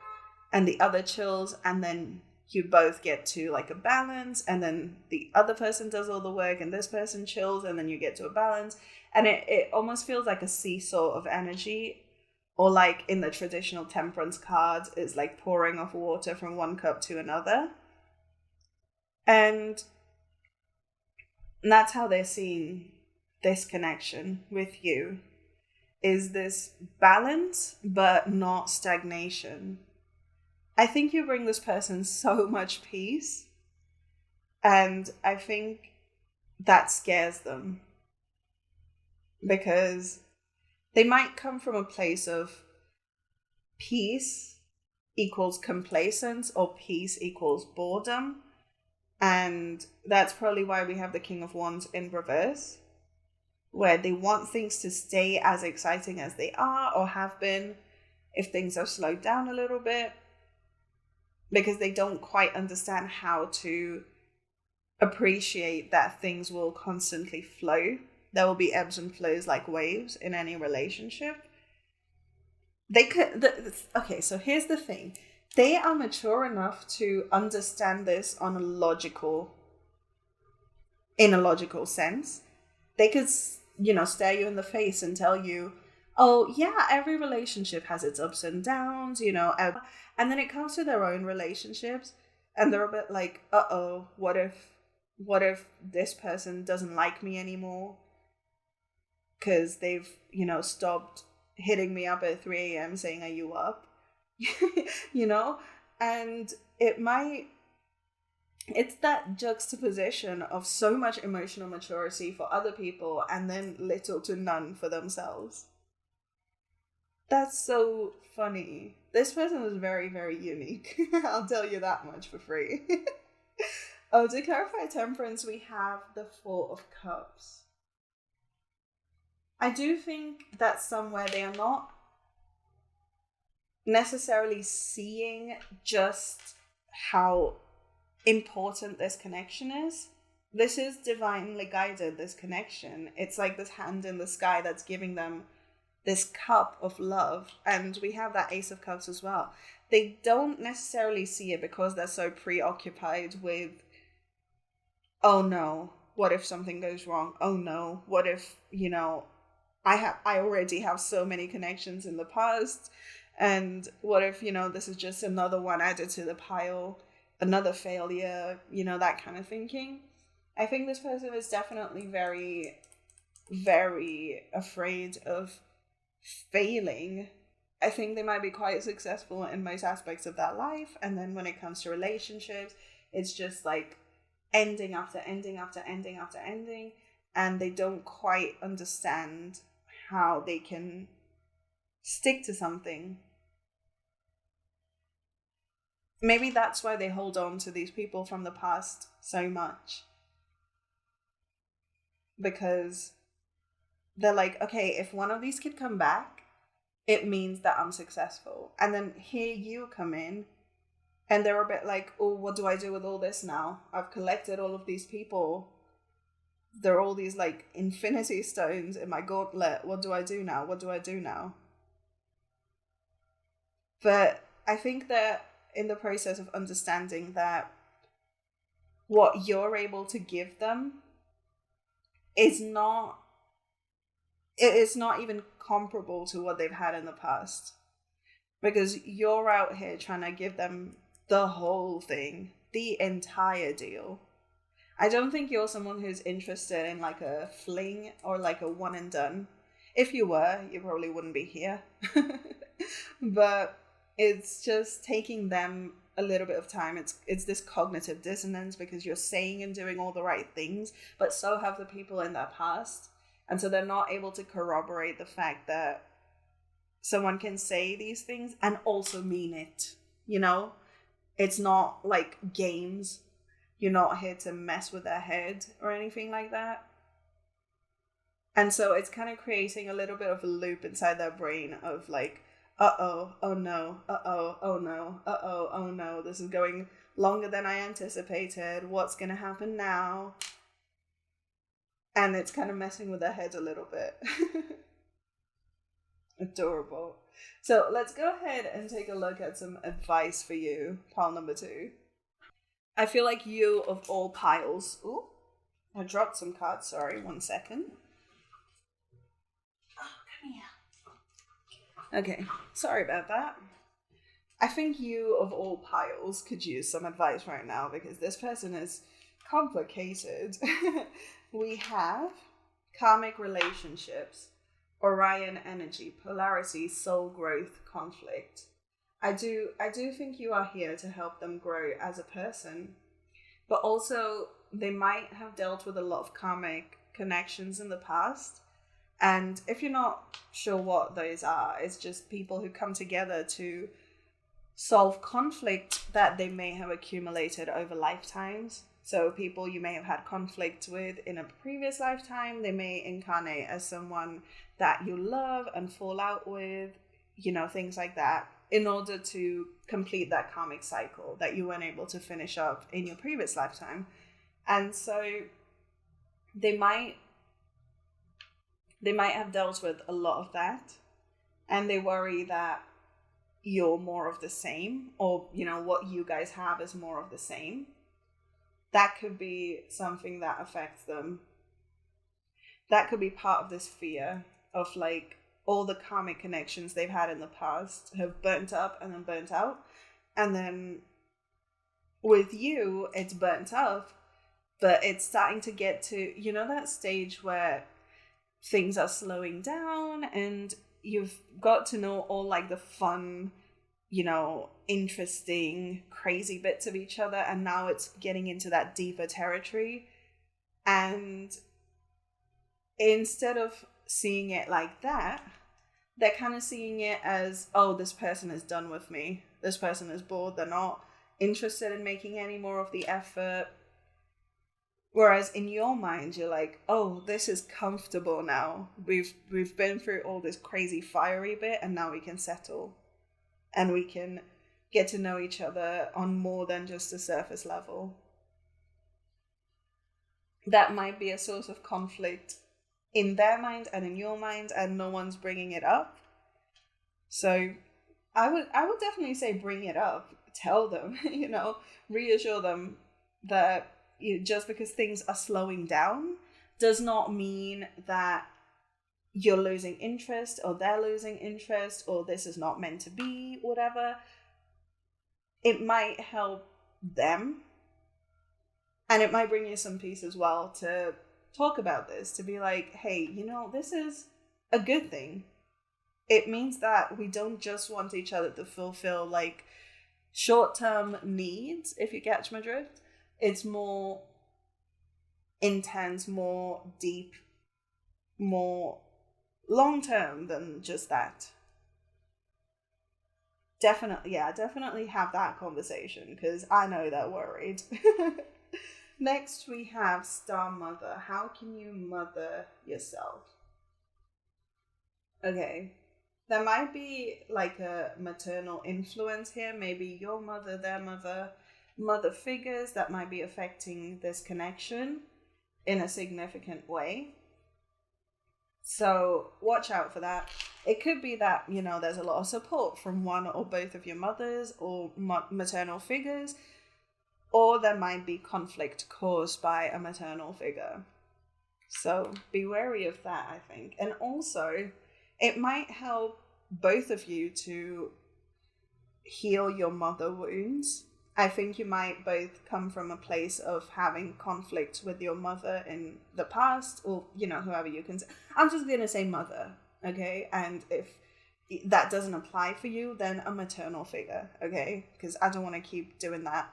and the other chills, and then you both get to like a balance, and then the other person does all the work and this person chills, and then you get to a balance. And it almost feels like a seesaw of energy, or like in the traditional temperance cards, it's like pouring of water from one cup to another. And that's how they're seeing this connection with you, is this balance, but not stagnation. I think you bring this person so much peace, and I think that scares them because they might come from a place of peace equals complacence or peace equals boredom. And that's probably why we have the King of Wands in reverse, where they want things to stay as exciting as they are or have been if things are slowed down a little bit, because they don't quite understand how to appreciate that things will constantly flow There will be ebbs and flows like waves in any relationship. They could, okay, so here's the thing. They are mature enough to understand this in a logical sense. They could, stare you in the face and tell you, oh yeah, every relationship has its ups and downs, and then it comes to their own relationships and they're a bit like, uh-oh, what if this person doesn't like me anymore because they've, stopped hitting me up at 3 a.m. saying, are you up? And it's that juxtaposition of so much emotional maturity for other people and then little to none for themselves. That's so funny. This person is very, very unique. I'll tell you that much for free. Oh, to clarify temperance, we have the Four of Cups. I do think that somewhere they are not necessarily seeing just how important this connection is. This is divinely guided, this connection. It's like this hand in the sky that's giving them this cup of love. And we have that Ace of Cups as well. They don't necessarily see it because they're so preoccupied with, oh no, what if something goes wrong? Oh no, what if, I already have so many connections in the past. And what if, this is just another one added to the pile, another failure, that kind of thinking. I think this person is definitely very, very afraid of failing. I think they might be quite successful in most aspects of their life. And then when it comes to relationships, it's just like ending after ending after ending after ending. And they don't quite understand how they can stick to something. Maybe that's why they hold on to these people from the past so much. Because they're like, okay, if one of these could come back, it means that I'm successful. And then here you come in and they're a bit like, oh, what do I do with all this now? I've collected all of these people. There are all these like infinity stones in my gauntlet. What do I do now? What do I do now? But I think that in the process of understanding that what you're able to give them is not even comparable to what they've had in the past. Because you're out here trying to give them the whole thing, the entire deal. I don't think you're someone who's interested in like a fling or like a one and done. If you were, you probably wouldn't be here. But it's just taking them a little bit of time. It's this cognitive dissonance because you're saying and doing all the right things, but so have the people in their past. And so they're not able to corroborate the fact that someone can say these things and also mean it. It's not like games. You're not here to mess with their head or anything like that. And so it's kind of creating a little bit of a loop inside their brain of like, uh-oh, oh no, uh-oh, oh no, uh-oh, oh no, this is going longer than I anticipated. What's going to happen now? And it's kind of messing with their head a little bit. Adorable. So let's go ahead and take a look at some advice for you, pile number 2. I feel like you of all piles. Ooh, I dropped some cards. Sorry, 1 second. Oh, come here. Okay, sorry about that. I think you of all piles could use some advice right now because this person is complicated. We have karmic relationships, Orion energy, polarity, soul growth, conflict. I do think you are here to help them grow as a person, but also they might have dealt with a lot of karmic connections in the past. And if you're not sure what those are, it's just people who come together to solve conflict that they may have accumulated over lifetimes. So people you may have had conflict with in a previous lifetime, they may incarnate as someone that you love and fall out with, things like that, in order to complete that karmic cycle that you weren't able to finish up in your previous lifetime. And so they might they might have dealt with a lot of that, and they worry that you're more of the same, or, you know, what you guys have is more of the same. That could be something that affects them. That could be part of this fear of, like, all the karmic connections they've had in the past have burnt up and then burnt out. And then with you, it's burnt up, but it's starting to get to, you know, that stage where things are slowing down and you've got to know all, like, the fun, you know, interesting, crazy bits of each other. And now it's getting into that deeper territory. And instead of seeing it like that, they're kind of seeing it as, oh, this person is done with me. This person is bored. They're not interested in making any more of the effort. Whereas in your mind, you're like, oh, this is comfortable now. We've been through all this crazy fiery bit, and now we can settle. And we can get to know each other on more than just a surface level. That might be a source of conflict in their mind and in your mind, and no one's bringing it up. So I would definitely say bring it up. Tell them, you know, reassure them that just because things are slowing down does not mean that you're losing interest, or they're losing interest, or this is not meant to be, whatever. It might help them, and it might bring you some peace as well to talk about this, to be like, hey, you know, this is a good thing. It means that we don't just want each other to fulfill, like, short-term needs, if you catch my drift. It's more intense, more deep, more long-term than just that. Definitely have that conversation, because I know they're worried. Next, we have Star Mother. How can you mother yourself? Okay. There might be, like, a maternal influence here. Maybe your mother, their mother figures that might be affecting this connection in a significant way. So watch out for that. It could be that, you know, there's a lot of support from one or both of your mothers or maternal figures, or there might be conflict caused by a maternal figure. So be wary of that, I think. And also, it might help both of you to heal your mother wounds. I think you might both come from a place of having conflict with your mother in the past, or, you know, whoever you can say. I'm just going to say mother, okay? And if that doesn't apply for you, then a maternal figure, okay? Because I don't want to keep doing that.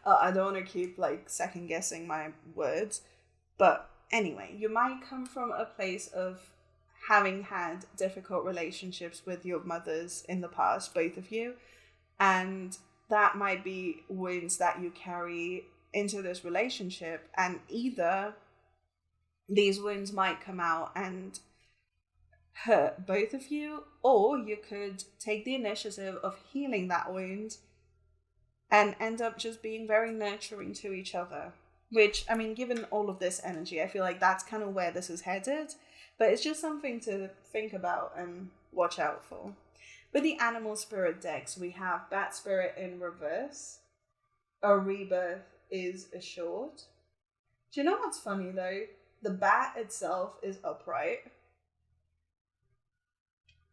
I don't want to keep, like, second guessing my words. But anyway, you might come from a place of having had difficult relationships with your mothers in the past, both of you, and that might be wounds that you carry into this relationship, and either these wounds might come out and hurt both of you, or you could take the initiative of healing that wound and end up just being very nurturing to each other. Which, I mean, given all of this energy, I feel like that's kind of where this is headed, but it's just something to think about and watch out for. With the animal spirit decks, we have Bat Spirit in reverse. A rebirth is assured. Do you know what's funny though? The bat itself is upright.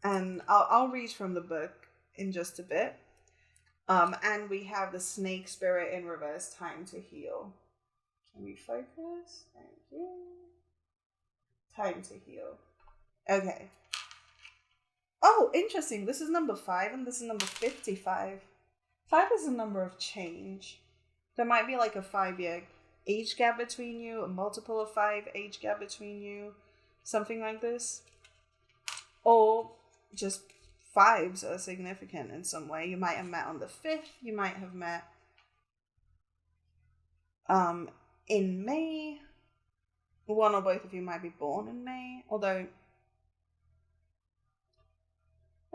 And I'll read from the book in just a bit. And we have the snake spirit in reverse, time to heal. Can we focus? Thank you. Time to heal. Okay. Oh, interesting. This is number 5 and this is number 55. 5 is a number of change. There might be like a 5-year age gap between you, a multiple of 5 age gap between you, something like this. Or just 5s are significant in some way. You might have met on the 5th. You might have met in May. One or both of you might be born in May, although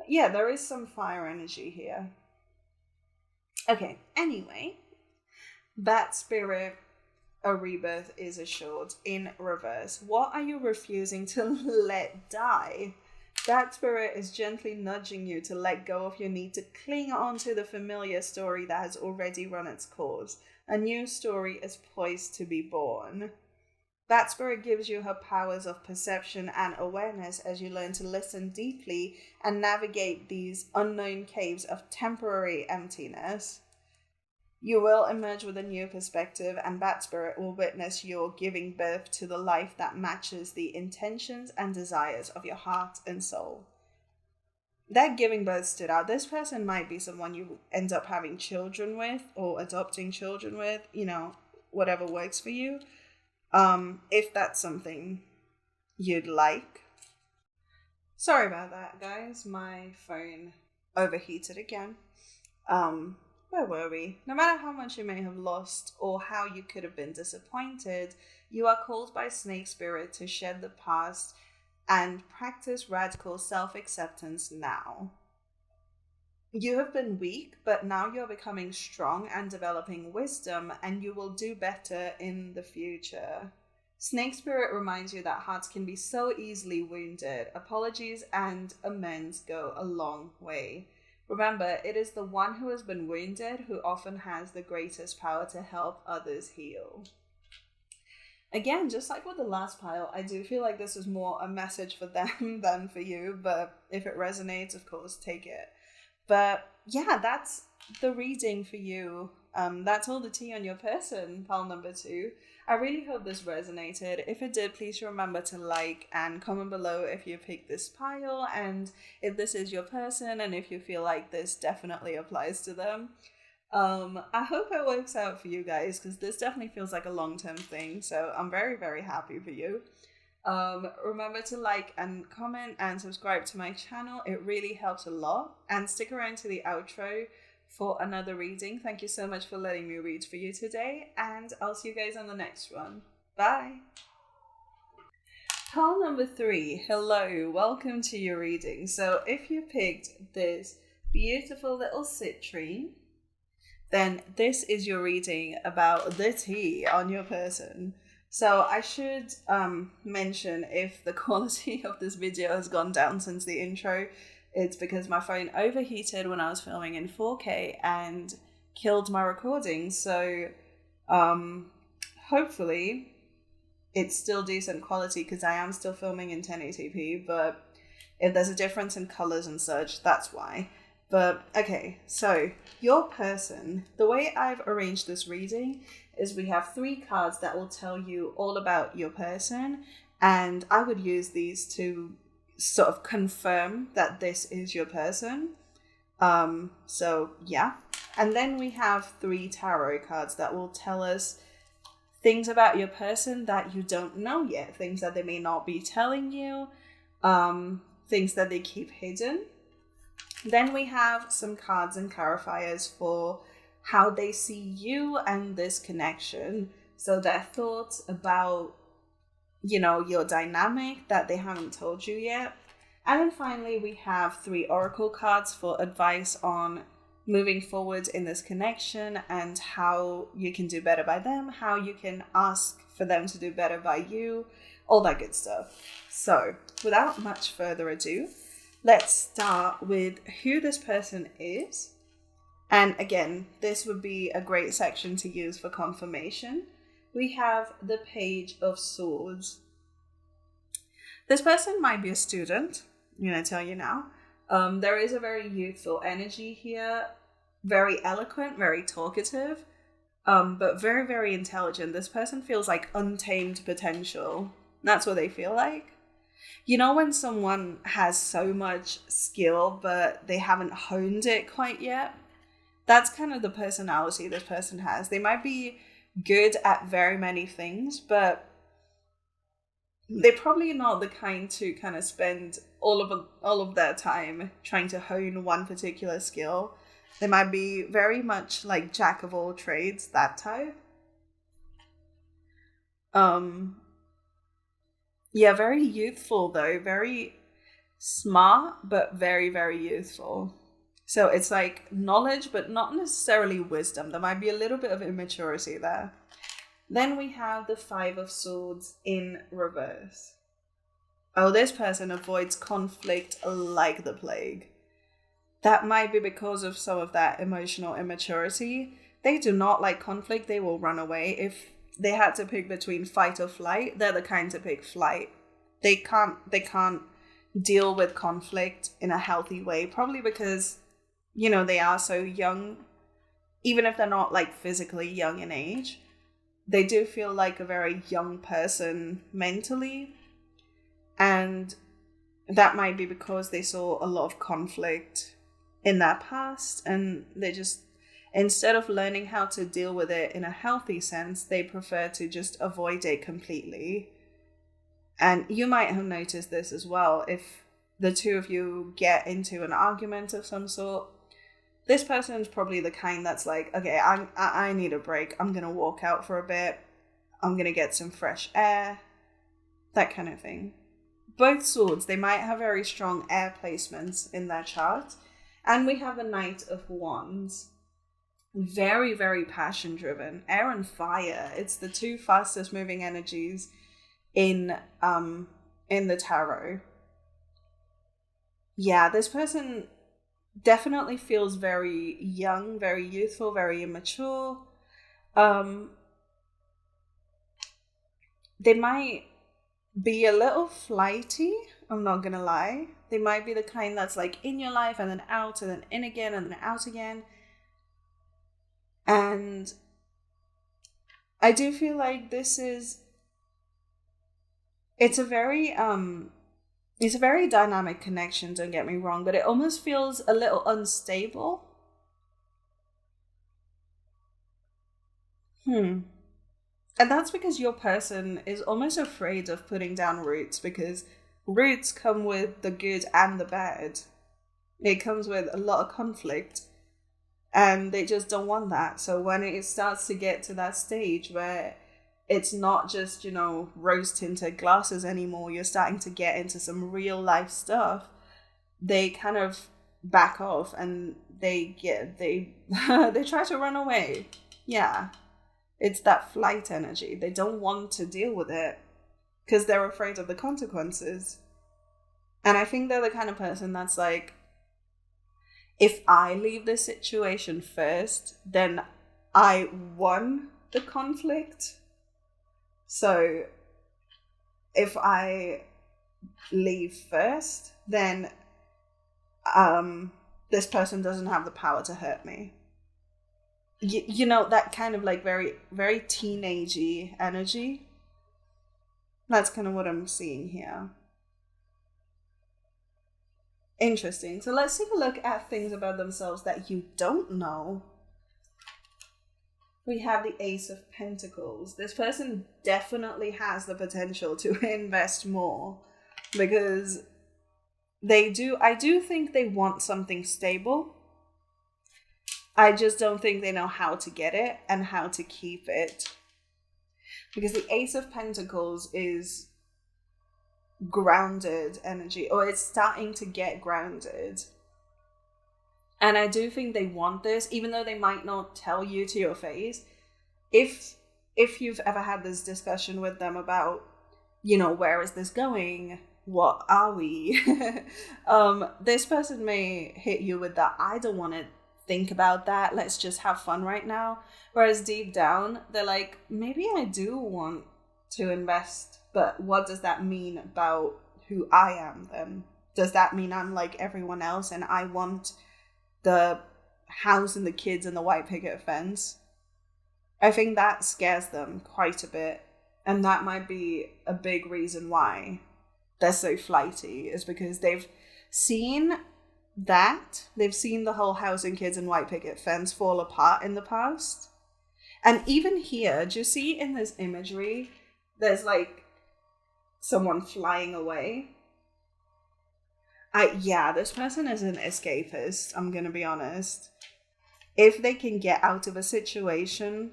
yeah, there is some fire energy here. Okay, anyway, Bat Spirit a rebirth is assured in reverse. What are you refusing to let die? That spirit is gently nudging you to let go of your need to cling on to the familiar story that has already run its course. A new story is poised to be born. That spirit gives you her powers of perception and awareness as you learn to listen deeply and navigate these unknown caves of temporary emptiness. You will emerge with a new perspective, and Bat Spirit will witness your giving birth to the life that matches the intentions and desires of your heart and soul. That giving birth stood out. This person might be someone you end up having children with or adopting children with, whatever works for you. If that's something you'd like. Sorry about that, guys. My phone overheated again. Where were we? No matter how much you may have lost or how you could have been disappointed, you are called by Snake Spirit to shed the past and practice radical self-acceptance now. You have been weak, but now you're becoming strong and developing wisdom, and you will do better in the future. Snake Spirit reminds you that hearts can be so easily wounded. Apologies and amends go a long way. Remember, it is the one who has been wounded who often has the greatest power to help others heal. Again, just like with the last pile, I do feel like this is more a message for them than for you, but if it resonates, of course, take it. But yeah, that's the reading for you. That's all the tea on your person, pile number 2. I really hope this resonated. If it did, please remember to like and comment below if you picked this pile and if this is your person and if you feel like this definitely applies to them. I hope it works out for you guys because this definitely feels like a long-term thing. So I'm very, very happy for you. Remember to like and comment and subscribe to my channel. It really helps a lot. And stick around to the outro for another reading. Thank you so much for letting me read for you today, and I'll see you guys on the next one. Bye! Pile number 3, hello, welcome to your reading. So if you picked this beautiful little citrine, then this is your reading about the tea on your person. So I should mention, if the quality of this video has gone down since the intro, it's because my phone overheated when I was filming in 4K and killed my recording. So hopefully it's still decent quality because I am still filming in 1080p, but if there's a difference in colors and such, that's why. But okay, so your person, the way I've arranged this reading is we have 3 cards that will tell you all about your person, and I would use these to sort of confirm that this is your person. So yeah. And then we have 3 tarot cards that will tell us things about your person that you don't know yet, things that they may not be telling you, things that they keep hidden. Then we have some cards and clarifiers for how they see you and this connection. So their thoughts about, your dynamic that they haven't told you yet. And then finally, we have 3 oracle cards for advice on moving forward in this connection and how you can do better by them, how you can ask for them to do better by you, all that good stuff. So without much further ado, let's start with who this person is. And again, this would be a great section to use for confirmation. We have the Page of Swords. This person might be a student, I'm going to tell you now. There is a very youthful energy here, very eloquent, very talkative, but very, very intelligent. This person feels like untamed potential. That's what they feel like. When someone has so much skill, but they haven't honed it quite yet? That's kind of the personality this person has. They might be good at very many things, but they're probably not the kind to kind of spend all of their time trying to hone one particular skill. They might be very much like jack of all trades, that type. Yeah, very youthful though, very smart, but very, very youthful. So it's like knowledge, but not necessarily wisdom. There might be a little bit of immaturity there. Then we have the Five of Swords in reverse. Oh, this person avoids conflict like the plague. That might be because of some of that emotional immaturity. They do not like conflict. They will run away. If they had to pick between fight or flight, they're the kind to pick flight. They can't deal with conflict in a healthy way, probably because, you know, they are so young. Even if they're not like physically young in age, they do feel like a very young person mentally. And that might be because they saw a lot of conflict in their past, and they just, instead of learning how to deal with it in a healthy sense, they prefer to just avoid it completely. And you might have noticed this as well. If the two of you get into an argument of some sort, this person's probably the kind that's like, okay, I need a break. I'm going to walk out for a bit. I'm going to get some fresh air. That kind of thing. Both swords, they might have very strong air placements in their chart. And we have the Knight of Wands. Very, very passion driven. Air and fire. It's the two fastest moving energies in the tarot. Yeah, this person definitely feels very young, very youthful, very immature. They might be a little flighty, I'm not gonna lie. They might be the kind that's like in your life and then out and then in again and then out again. And I do feel like it's a very dynamic connection, don't get me wrong, but it almost feels a little unstable. And that's because your person is almost afraid of putting down roots, because roots come with the good and the bad. It comes with a lot of conflict, and they just don't want that. So when it starts to get to that stage where it's not just, you know, rose-tinted glasses anymore, you're starting to get into some real life stuff, they kind of back off and they try to run away. Yeah. It's that flight energy. They don't want to deal with it because they're afraid of the consequences. And I think they're the kind of person that's like, if I leave this situation first, then I won the conflict. So if I leave first, then this person doesn't have the power to hurt me. You know, that kind of like very, very teenagey energy. That's kind of what I'm seeing here. Interesting. So let's take a look at things about themselves that you don't know. We have the Ace of Pentacles. This person definitely has the potential to invest more, because I do think they want something stable. I just don't think they know how to get it and how to keep it. Because the Ace of Pentacles is grounded energy, or it's starting to get grounded. And I do think they want this, even though they might not tell you to your face. If you've ever had this discussion with them about, you know, where is this going? What are we? This person may hit you with that, I don't want to think about that, let's just have fun right now. Whereas deep down, they're like, maybe I do want to invest, but what does that mean about who I am then? Does that mean I'm like everyone else and I want the house and the kids and the white picket fence? I think that scares them quite a bit. And that might be a big reason why they're so flighty, is because they've seen the whole house and kids and white picket fence fall apart in the past. And even here, do you see in this imagery, there's like someone flying away? This person is an escapist, I'm gonna be honest. If they can get out of a situation,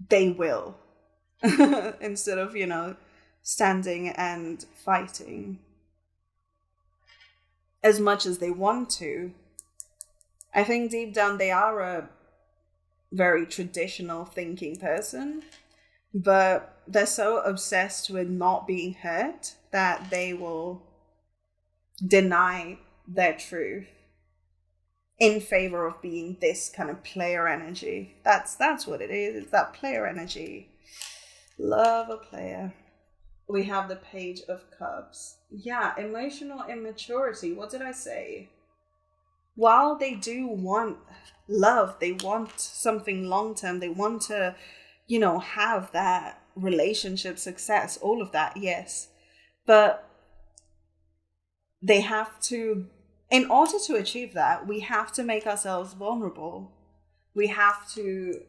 they will. Instead of, you know, standing and fighting as much as they want to. I think deep down they are very traditional thinking person, but they're so obsessed with not being hurt that they will deny their truth in favor of being this kind of player energy. That's what it is. It's that player energy. Love a player. We have the Page of Cups. Yeah, emotional immaturity. What did I say? While they do want love, they want something long term, they want to, have that relationship success, all of that, yes. But they have to, in order to achieve that, we have to make ourselves vulnerable. We have to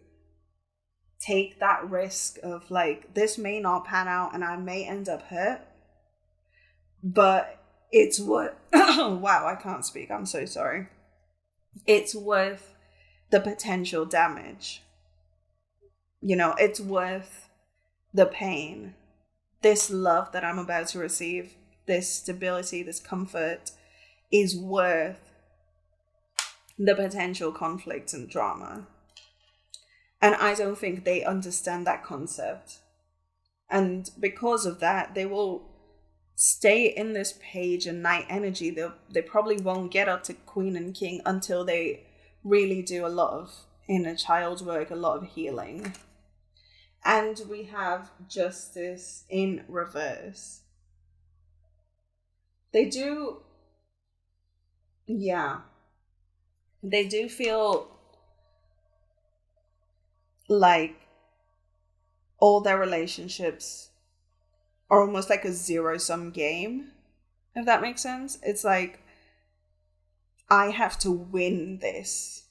take that risk of like, this may not pan out and I may end up hurt, but it's what, wow, I can't speak. I'm so sorry. It's worth the potential damage. It's worth the pain. This love that I'm about to receive, this stability, this comfort is worth the potential conflict and drama. And I don't think they understand that concept. And because of that, they will stay in this page and knight energy. They probably won't get up to queen and king until they really do a lot of inner child work, a lot of healing. And we have justice in reverse. They do feel like all their relationships are almost like a zero-sum game, if that makes sense. It's like, I have to win this,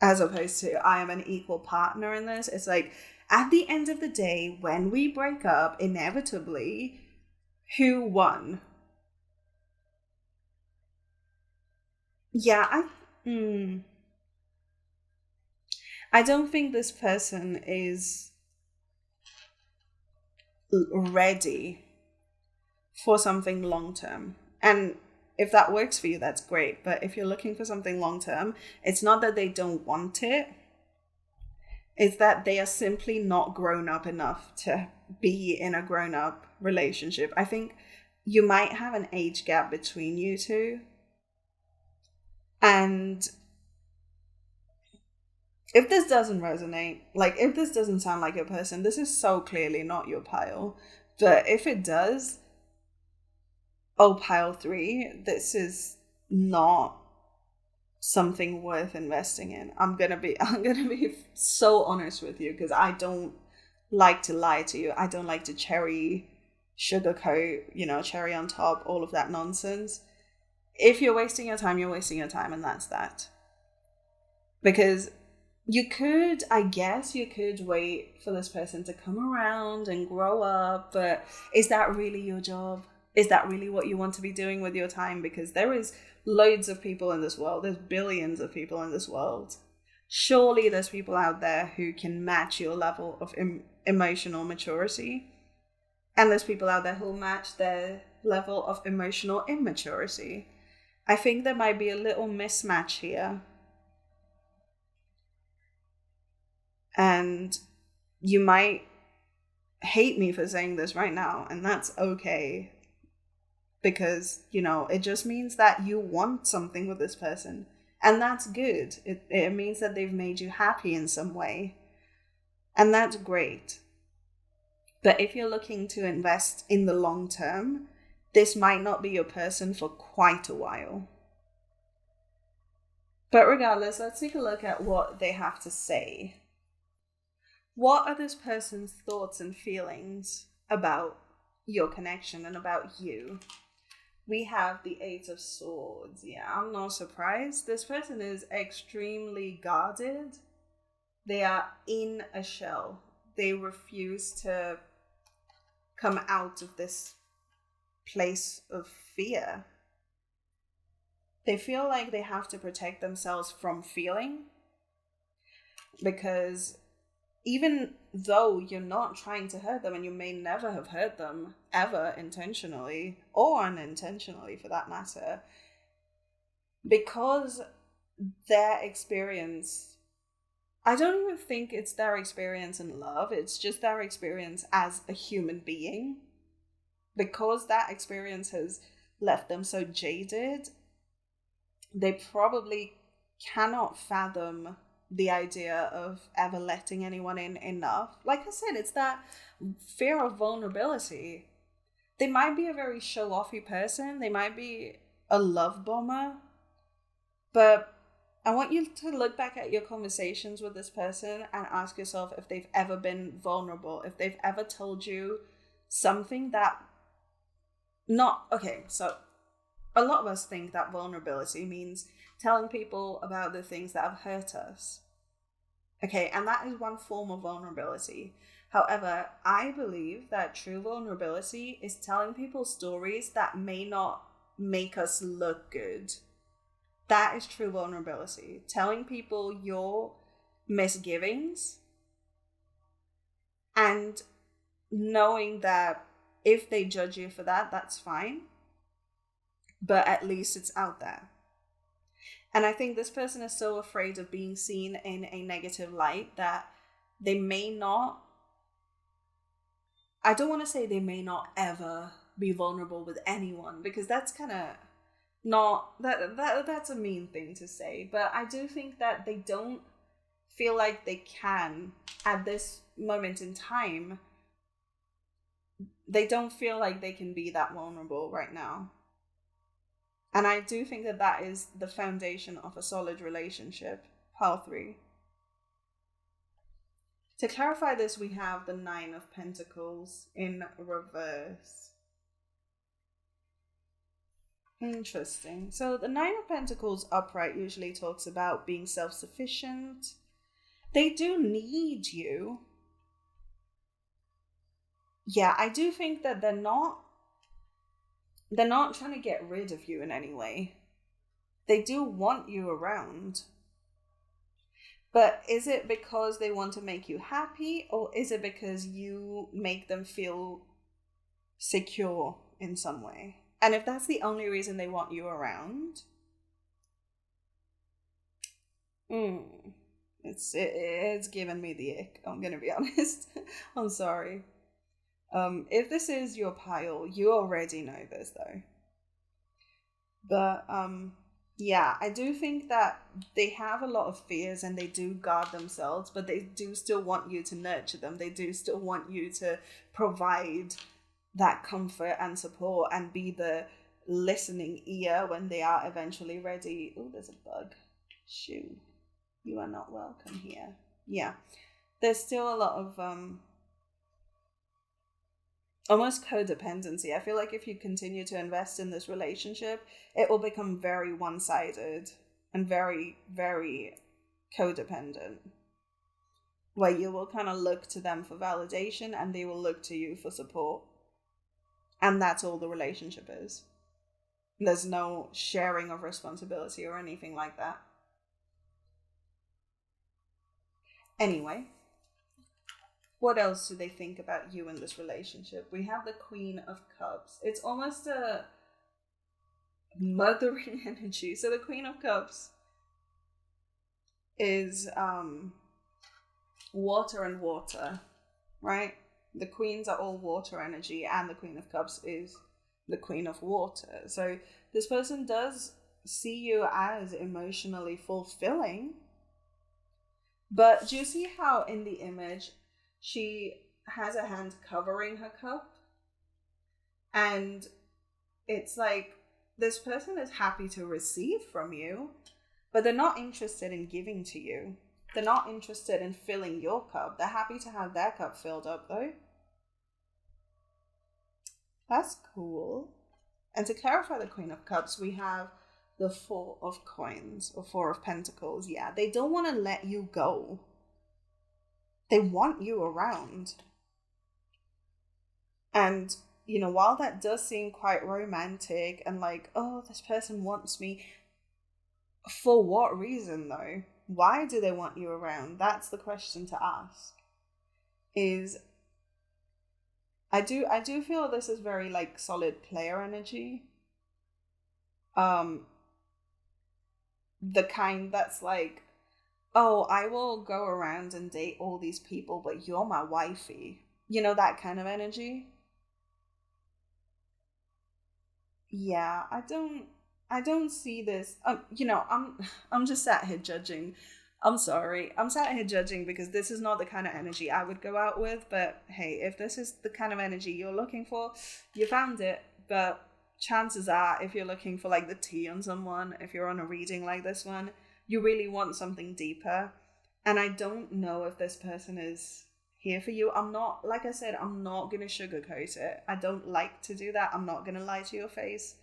as opposed to I am an equal partner in this. It's like, at the end of the day, when we break up, inevitably, who won? Yeah, I don't think this person is ready for something long term. And if that works for you, that's great. But if you're looking for something long term, it's not that they don't want it. It's that they are simply not grown up enough to be in a grown up relationship. I think you might have an age gap between you two. And if this doesn't resonate, like if this doesn't sound like your person, this is so clearly not your pile. But if it does, oh, pile 3, this is not something worth investing in. I'm gonna be so honest with you, because I don't like to lie to you. I don't like to sugarcoat, cherry on top, all of that nonsense. If you're wasting your time, you're wasting your time, and that's that. Because I guess you could wait for this person to come around and grow up, but is that really your job? Is that really what you want to be doing with your time? Because there is loads of people in this world. There's billions of people in this world. Surely there's people out there who can match your level of emotional maturity. And there's people out there who'll match their level of emotional immaturity. I think there might be a little mismatch here. And you might hate me for saying this right now, and that's okay. Because, it just means that you want something with this person. And that's good. It means that they've made you happy in some way. And that's great. But if you're looking to invest in the long term, this might not be your person for quite a while. But regardless, let's take a look at what they have to say. What are this person's thoughts and feelings about your connection and about you? We have the 8 of Swords. Yeah, I'm not surprised. This person is extremely guarded. They are in a shell. They refuse to come out of this place of fear. They feel like they have to protect themselves from feeling, because even though you're not trying to hurt them, and you may never have hurt them ever intentionally or unintentionally for that matter, because their experience I don't even think it's their experience in love. It's just their experience as a human being. Because that experience has left them so jaded, they probably cannot fathom the idea of ever letting anyone in enough. Like I said, it's that fear of vulnerability. They might be a very show-offy person. They might be a love bomber. But I want you to look back at your conversations with this person and ask yourself if they've ever been vulnerable, if they've ever told you something that so a lot of us think that vulnerability means telling people about the things that have hurt us. Okay, and that is one form of vulnerability. However, I believe that true vulnerability is telling people stories that may not make us look good. That is true vulnerability. Telling people your misgivings and knowing that if they judge you for that, that's fine. But at least it's out there. And I think this person is so afraid of being seen in a negative light that they may not, I don't want to say they may not ever be vulnerable with anyone, because that's kind of not, that's a mean thing to say. But I do think that they don't feel like they can, at this moment in time, they don't feel like they can be that vulnerable right now. And I do think that that is the foundation of a solid relationship. Pile 3. To clarify this, we have the 9 of Pentacles in reverse. Interesting. So the 9 of Pentacles upright usually talks about being self-sufficient. They do need you. Yeah, I do think that they're not trying to get rid of you in any way. They do want you around. But is it because they want to make you happy, or is it because you make them feel secure in some way? And if that's the only reason they want you around, it's given me the ick, I'm gonna be honest. I'm sorry. If this is your pile, you already know this though. But yeah, I do think that they have a lot of fears and they do guard themselves, but they do still want you to nurture them. They do still want you to provide that comfort and support and be the listening ear when they are eventually ready. Oh, there's a bug. Shoo. You are not welcome here. Yeah. There's still a lot of almost codependency. I feel like if you continue to invest in this relationship, it will become very one-sided and very, very codependent, where you will kind of look to them for validation and they will look to you for support. And that's all the relationship is. There's no sharing of responsibility or anything like that. Anyway, what else do they think about you in this relationship? We have the Queen of Cups. It's almost a mothering energy. So the Queen of Cups is water and water, right? The queens are all water energy, and the Queen of Cups is the Queen of Water. So this person does see you as emotionally fulfilling. But do you see how in the image she has a hand covering her cup? And it's like this person is happy to receive from you, but they're not interested in giving to you. They're not interested in filling your cup. They're happy to have their cup filled up though. That's cool. And to clarify the Queen of Cups, we have the 4 of Coins, or 4 of Pentacles. Yeah, they don't want to let you go. They want you around. And, you know, while that does seem quite romantic and like, oh, this person wants me, for what reason though? Why do they want you around? That's the question to ask. I do feel this is very like solid player energy. The kind that's like, oh, I will go around and date all these people, but you're my wifey. You know, that kind of energy. Yeah, I don't see this. I'm just sat here judging. I'm sorry. I'm sat here judging because this is not the kind of energy I would go out with. But hey, if this is the kind of energy you're looking for, you found it. But chances are, if you're looking for like the tea on someone, if you're on a reading like this one, you really want something deeper. And I don't know if this person is here for you. I'm not, like I said, I'm not gonna sugarcoat it. I don't like to do that. I'm not gonna lie to your face.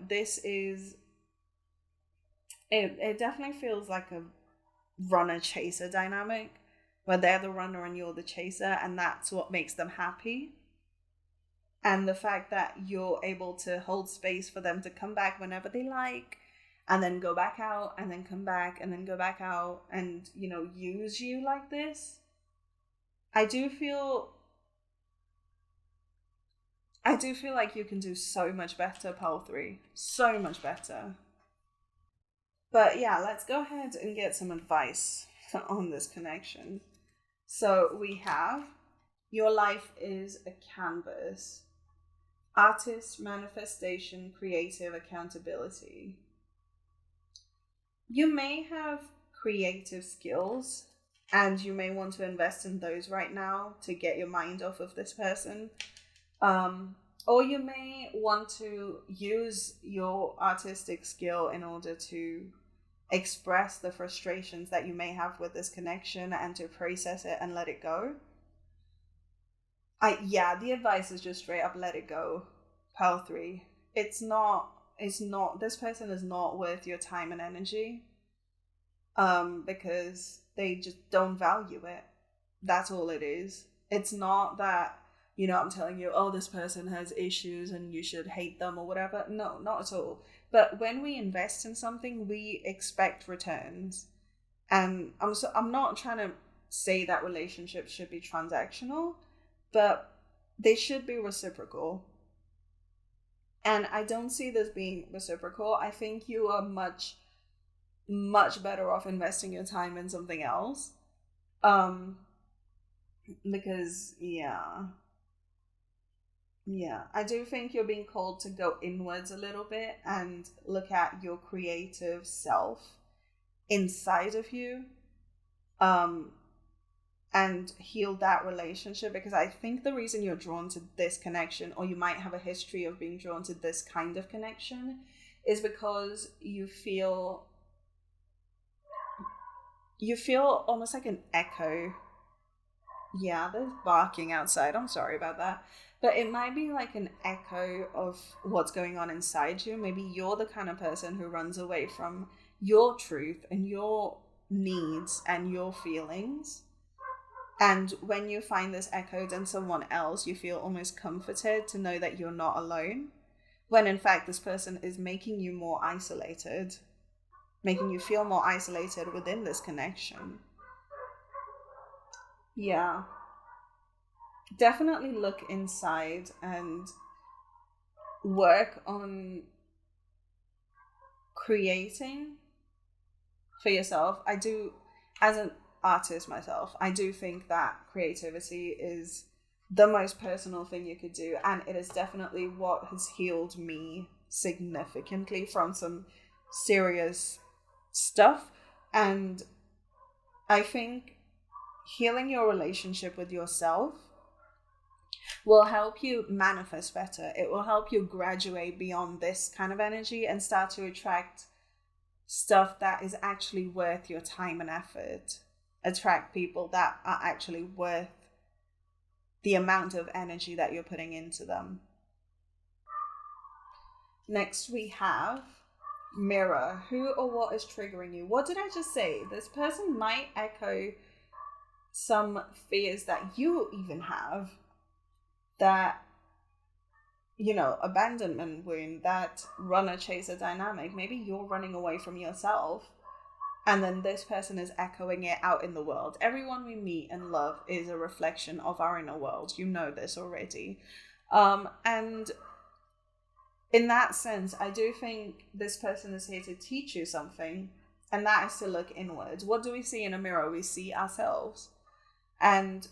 This is it definitely feels like a runner chaser dynamic where they're the runner and you're the chaser, and that's what makes them happy. And the fact that you're able to hold space for them to come back whenever they like, and then go back out, and then come back, and then go back out, and, use you like this. I do feel I do feel like you can do so much better, Pal 3. So much better. But yeah, let's go ahead and get some advice on this connection. So we have your life is a canvas. Artist, manifestation, creative accountability. You may have creative skills and you may want to invest in those right now to get your mind off of this person. Or you may want to use your artistic skill in order to express the frustrations that you may have with this connection and to process it and let it go. The advice is just straight up let it go. Pearl 3. It's not this person is not worth your time and energy. Because they just don't value it. That's all it is. It's not that, I'm telling you, oh, this person has issues and you should hate them or whatever. No, not at all. But when we invest in something, we expect returns. And I'm not trying to say that relationships should be transactional, but they should be reciprocal. And I don't see this being reciprocal. I think you are much, much better off investing your time in something else. Because I do think you're being called to go inwards a little bit and look at your creative self inside of you, and heal that relationship, because I think the reason you're drawn to this connection, or you might have a history of being drawn to this kind of connection, is because you feel almost like an echo. Yeah, there's barking outside. I'm sorry about that. But it might be like an echo of what's going on inside you. Maybe you're the kind of person who runs away from your truth and your needs and your feelings. And when you find this echoed in someone else, you feel almost comforted to know that you're not alone. When in fact, this person is making you more isolated, making you feel more isolated within this connection. Yeah. Definitely look inside and work on creating for yourself. I do, as an artist myself, I do think that creativity is the most personal thing you could do, and it is definitely what has healed me significantly from some serious stuff. And I think healing your relationship with yourself will help you manifest better. It will help you graduate beyond this kind of energy and start to attract stuff that is actually worth your time and effort. Attract people that are actually worth the amount of energy that you're putting into them. Next we have mirror. Who or what is triggering you? What did I just say? This person might echo some fears that you even have. That, abandonment wound, that runner chaser dynamic. Maybe you're running away from yourself, and then this person is echoing it out in the world. Everyone we meet and love is a reflection of our inner world. You know this already. And in that sense, I do think this person is here to teach you something. And that is to look inwards. What do we see in a mirror? We see ourselves. And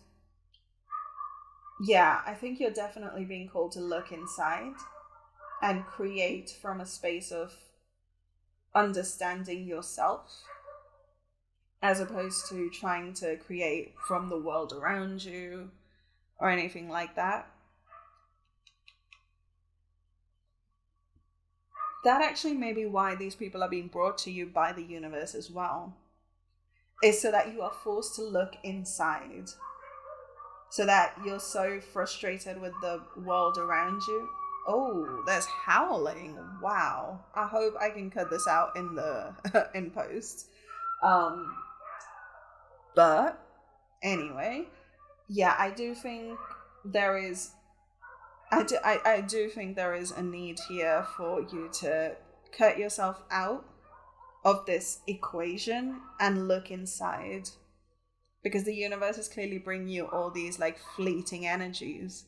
yeah, I think you're definitely being called to look inside and create from a space of understanding yourself, as opposed to trying to create from the world around you or anything like that. That actually may be why these people are being brought to you by the universe as well, is so that you are forced to look inside, so that you're so frustrated with the world around you. Oh, there's howling. Wow. I hope I can cut this out in the in post. But anyway, yeah, I do think there is I do think there is a need here for you to cut yourself out of this equation and look inside, because the universe is clearly bringing you all these like fleeting energies,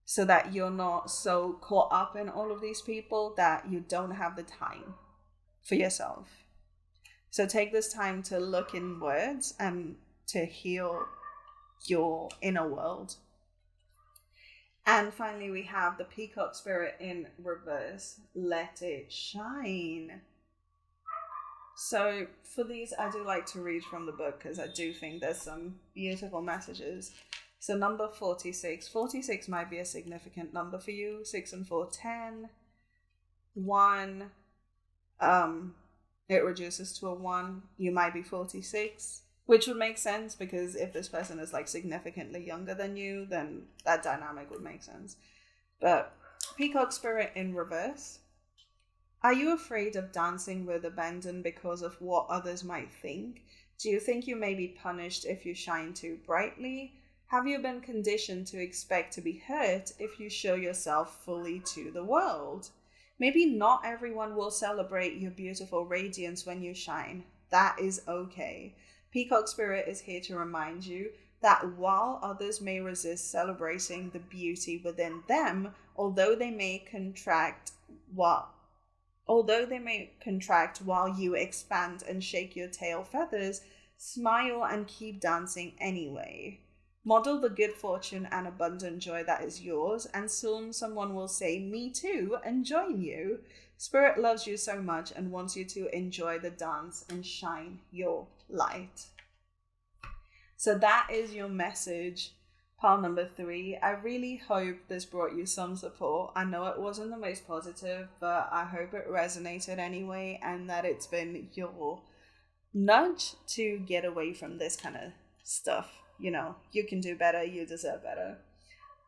so that you're not so caught up in all of these people that you don't have the time for yourself. So take this time to look inwards and to heal your inner world. And finally, we have the peacock spirit in reverse. Let it shine. So for these, I do like to read from the book because I do think there's some beautiful messages. So number 46. 46 might be a significant number for you. 6 and 4, 10. 1, it reduces to a 1. You might be 46. Which would make sense, because if this person is like significantly younger than you, then that dynamic would make sense. But peacock spirit in reverse. Are you afraid of dancing with abandon because of what others might think? Do you think you may be punished if you shine too brightly? Have you been conditioned to expect to be hurt if you show yourself fully to the world? Maybe not everyone will celebrate your beautiful radiance when you shine. That is okay. Peacock spirit is here to remind you that while others may resist celebrating the beauty within them, although they may contract while you expand and shake your tail feathers, smile and keep dancing anyway. Model the good fortune and abundant joy that is yours, and soon someone will say, "Me too," and join you. Spirit loves you so much and wants you to enjoy the dance and shine your light. So that is your message, pile number 3. I really hope this brought you some support. I know it wasn't the most positive, but I hope it resonated anyway, and that it's been your nudge to get away from this kind of stuff. You know, you can do better, you deserve better.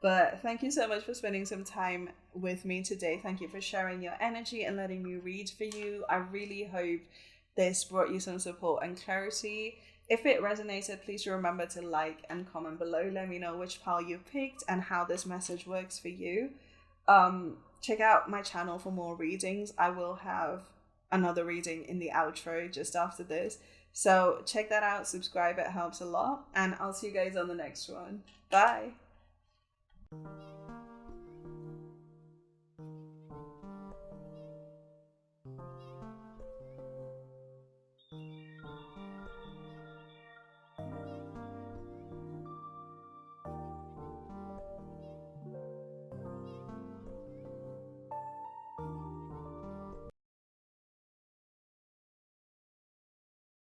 But thank you so much for spending some time with me today. Thank you for sharing your energy and letting me read for you. I really hope this brought you some support and clarity. If it resonated, please remember to like and comment below. Let me know which pile you picked and how this message works for you. Check out my channel for more readings. I will have another reading in the outro just after this. So check that out, subscribe, it helps a lot. And I'll see you guys on the next one. Bye.